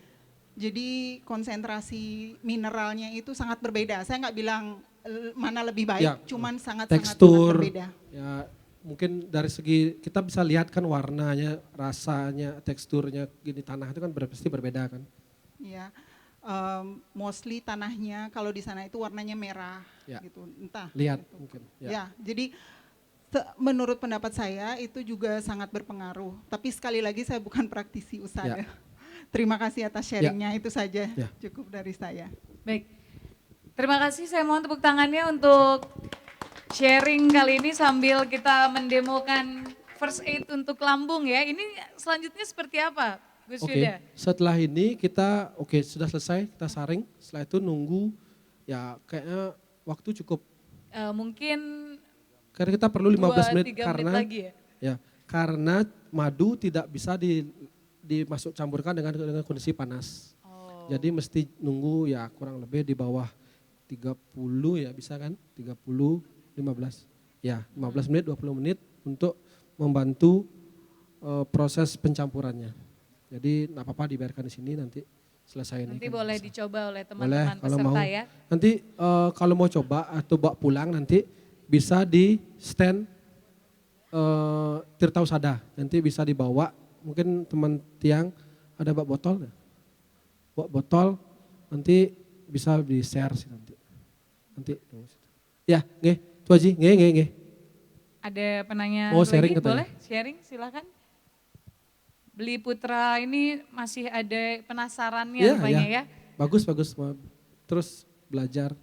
Jadi konsentrasi mineralnya itu sangat berbeda. Saya nggak bilang mana lebih baik, Ya, cuman sangat tekstur, berbeda. ya mungkin dari segi kita bisa lihat kan warnanya, rasanya, teksturnya gini tanah itu kan pasti berbeda kan. Ya, mostly tanahnya kalau di sana itu warnanya merah, Ya. gitu. Entah. Lihat gitu. mungkin. Ya, jadi menurut pendapat saya itu juga sangat berpengaruh. Tapi sekali lagi saya bukan praktisi usaha. Ya. Terima kasih atas sharingnya, itu saja Ya. cukup dari saya. Baik, terima kasih. Saya mohon tepuk tangannya untuk sharing kali ini sambil kita mendemokan first aid untuk lambung ya. Ini selanjutnya seperti apa, Gus Oke, Yuda? setelah ini kita sudah selesai, kita saring. Setelah itu nunggu ya kayaknya waktu cukup. Mungkin Karena kita perlu 15 menit 2-3 karena menit lagi ya? karena madu tidak bisa dimasuk campurkan dengan kondisi panas. Oh. Jadi mesti nunggu ya kurang lebih di bawah 30 ya bisa kan? 30, 15. Ya 15 menit, 20 menit untuk membantu proses pencampurannya. Jadi enggak apa-apa dibiarkan di sini nanti selesai ini. Nanti kan boleh bisa. dicoba oleh Boleh teman-teman kalau peserta mau. ya. Nanti kalau mau coba atau bawa pulang nanti bisa di stand Tirtausada. Nanti bisa dibawa. Mungkin teman tiang ada bawa botol. Bawa botol nanti bisa di share sih nanti. Ya, nggih, itu aja. Nggih. Ada penanya Mau lagi? sharing katanya. Boleh sharing silakan. Beli Putra ini masih ada penasarannya Iya, rupanya ya. Bagus. Mau terus belajar.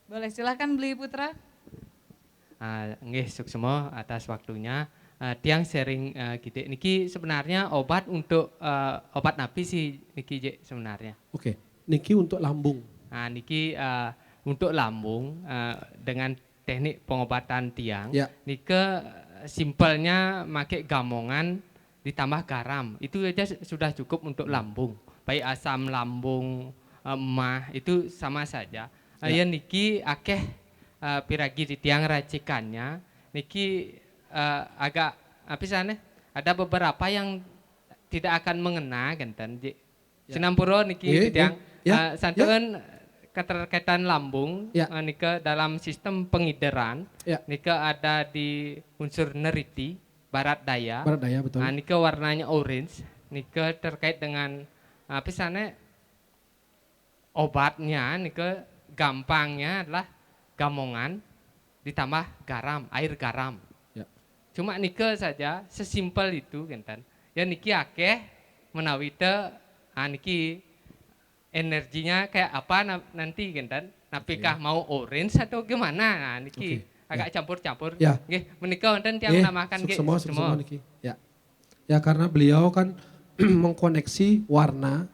Boleh silakan Beli Putra. Nggih, suksema atas waktunya. Tiang sharing gitu. Niki sebenarnya obat untuk obat napi sih niki Je, sebenarnya. Oke, niki untuk lambung. Niki untuk lambung dengan teknik pengobatan tiang. Ya. Nike simpelnya pakai gamongan ditambah garam. Itu aja sudah cukup untuk lambung. Baik asam lambung, emah itu sama saja. Ya niki akeh piragi di tiang racikannya. Niki agak apa sana? Ada beberapa yang tidak akan mengena genten. Sinampura niki di tiang santuan keterkaitan lambung nika dalam sistem pengideran. Nika ada di unsur neriti barat daya. Barat daya betul. Nika warnanya orange. Nika terkait dengan apa sana? Obatnya nika gampangnya adalah gamongan ditambah garam, air garam. Cuma nike saja sesimpel itu genten. Ya niki akeh menawi teh niki energinya kayak apa nanti genten. Napikah mau orange atau gimana? Nah niki agak campur-campur. Nggih, menika wonten tiyang namakan nggih. Semua niki. Ya karena beliau kan mengkoneksi warna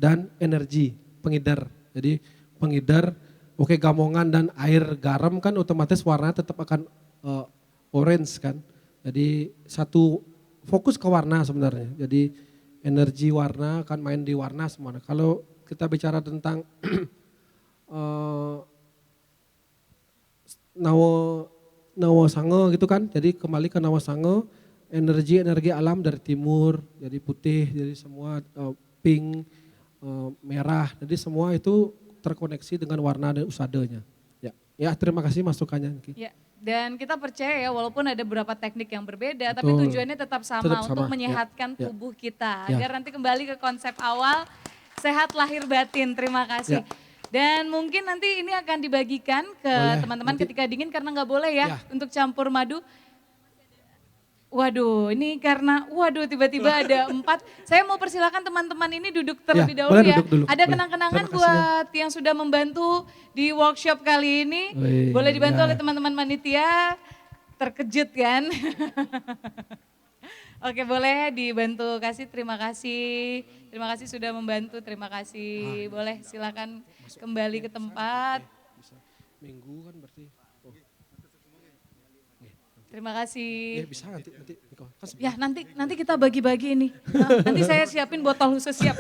dan energi pengidar. Jadi pengidar gamongan dan air garam kan otomatis warna tetap akan orange kan. Jadi satu fokus ke warna sebenarnya. Jadi energi warna akan main di warna semua. Kalau kita bicara tentang Nawa Sange gitu kan. Jadi kembali ke Nawa Sange, energi alam dari timur, jadi putih, jadi semua pink, merah. Jadi semua itu terkoneksi dengan warna dan usadanya. Ya, terima kasih masukannya. Ya, dan kita percaya ya walaupun ada beberapa teknik yang berbeda, tapi Betul. tujuannya tetap sama untuk menyehatkan tubuh kita. Agar nanti kembali ke konsep awal, sehat lahir batin. Terima kasih. Dan mungkin nanti ini akan dibagikan ke teman-teman ketika dingin karena nggak boleh ya untuk campur madu. Waduh, ini karena tiba-tiba ada 4. Saya mau persilakan teman-teman ini duduk terlebih dahulu ya. Duduk, ada kenang-kenangan buat yang sudah membantu di workshop kali ini. Boleh dibantu oleh teman-teman panitia. Terkejut kan? Oke, boleh dibantu kasih, terima kasih. Terima kasih sudah membantu, terima kasih. Boleh silakan kembali ke tempat. Bisa. Minggu kan berarti. Oh. Terima kasih. Bisa nanti Niko. Kan Ya nanti kita bagi-bagi ini. Nanti saya siapin botol khusus, siap.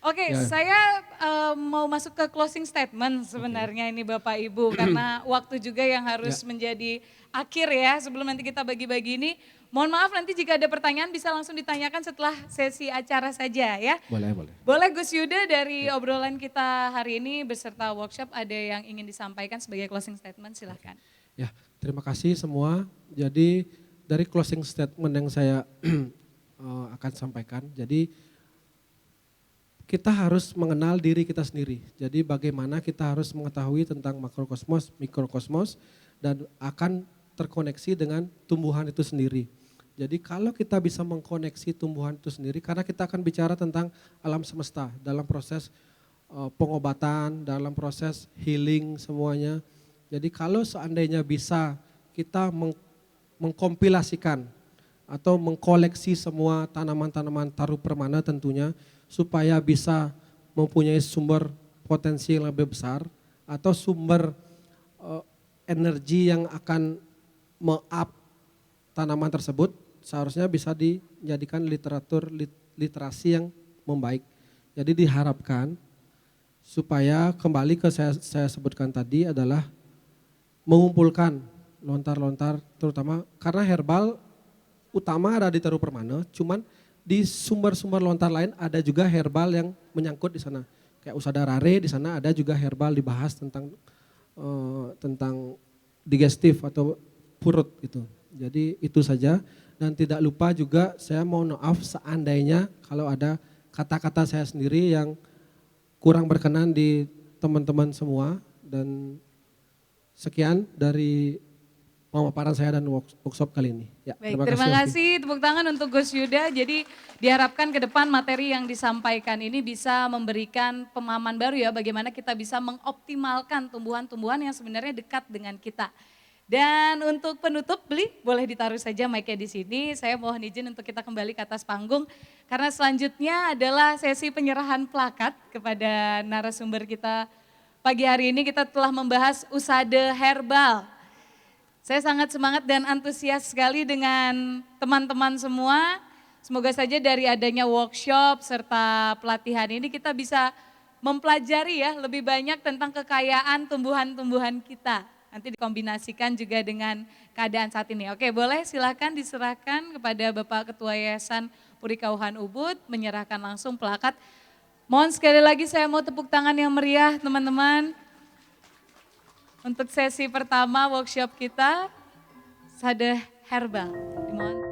Oke, saya mau masuk ke closing statement sebenarnya ini Bapak Ibu karena waktu juga yang harus menjadi akhir ya sebelum nanti kita bagi-bagi ini. Mohon maaf nanti jika ada pertanyaan bisa langsung ditanyakan setelah sesi acara saja ya. boleh. Boleh Gus Yuda dari obrolan kita hari ini beserta workshop ada yang ingin disampaikan sebagai closing statement, silahkan. Ya, terima kasih semua. Jadi dari closing statement yang saya akan sampaikan, jadi kita harus mengenal diri kita sendiri. Jadi bagaimana kita harus mengetahui tentang makrokosmos, mikrokosmos, dan akan terkoneksi dengan tumbuhan itu sendiri. Jadi kalau kita bisa mengkoneksi tumbuhan itu sendiri, karena kita akan bicara tentang alam semesta dalam proses pengobatan, dalam proses healing semuanya. Jadi kalau seandainya bisa kita mengkompilasikan atau mengkoleksi semua tanaman-tanaman taru permana tentunya supaya bisa mempunyai sumber potensi yang lebih besar atau sumber energi yang akan me-up tanaman tersebut seharusnya bisa dijadikan literasi yang membaik. Jadi diharapkan supaya kembali ke saya sebutkan tadi adalah mengumpulkan lontar-lontar terutama karena herbal utama ada di Teru Permana, cuman di sumber-sumber lontar lain ada juga herbal yang menyangkut di sana. Kayak Usada Rare di sana ada juga herbal dibahas tentang digestif atau purut gitu. Jadi itu saja dan tidak lupa juga saya mohon maaf seandainya kalau ada kata-kata saya sendiri yang kurang berkenan di teman-teman semua dan sekian dari pemaparan saya dan workshop kali ini. Ya, Baik, terima kasih. Tepuk tangan untuk Gus Yuda. Jadi diharapkan ke depan materi yang disampaikan ini bisa memberikan pemahaman baru ya bagaimana kita bisa mengoptimalkan tumbuhan-tumbuhan yang sebenarnya dekat dengan kita. Dan untuk penutup, boleh ditaruh saja mic-nya di sini. Saya mohon izin untuk kita kembali ke atas panggung karena selanjutnya adalah sesi penyerahan plakat kepada narasumber kita. Pagi hari ini kita telah membahas usada herbal. Saya sangat semangat dan antusias sekali dengan teman-teman semua. Semoga saja dari adanya workshop serta pelatihan ini kita bisa mempelajari ya lebih banyak tentang kekayaan tumbuhan-tumbuhan kita. Nanti dikombinasikan juga dengan keadaan saat ini. Oke, boleh silakan diserahkan kepada Bapak Ketua Yayasan Puri Kauhan Ubud menyerahkan langsung plakat. Mohon sekali lagi saya mau tepuk tangan yang meriah teman-teman. Untuk sesi pertama workshop kita, Usada Herbal. Dimohon.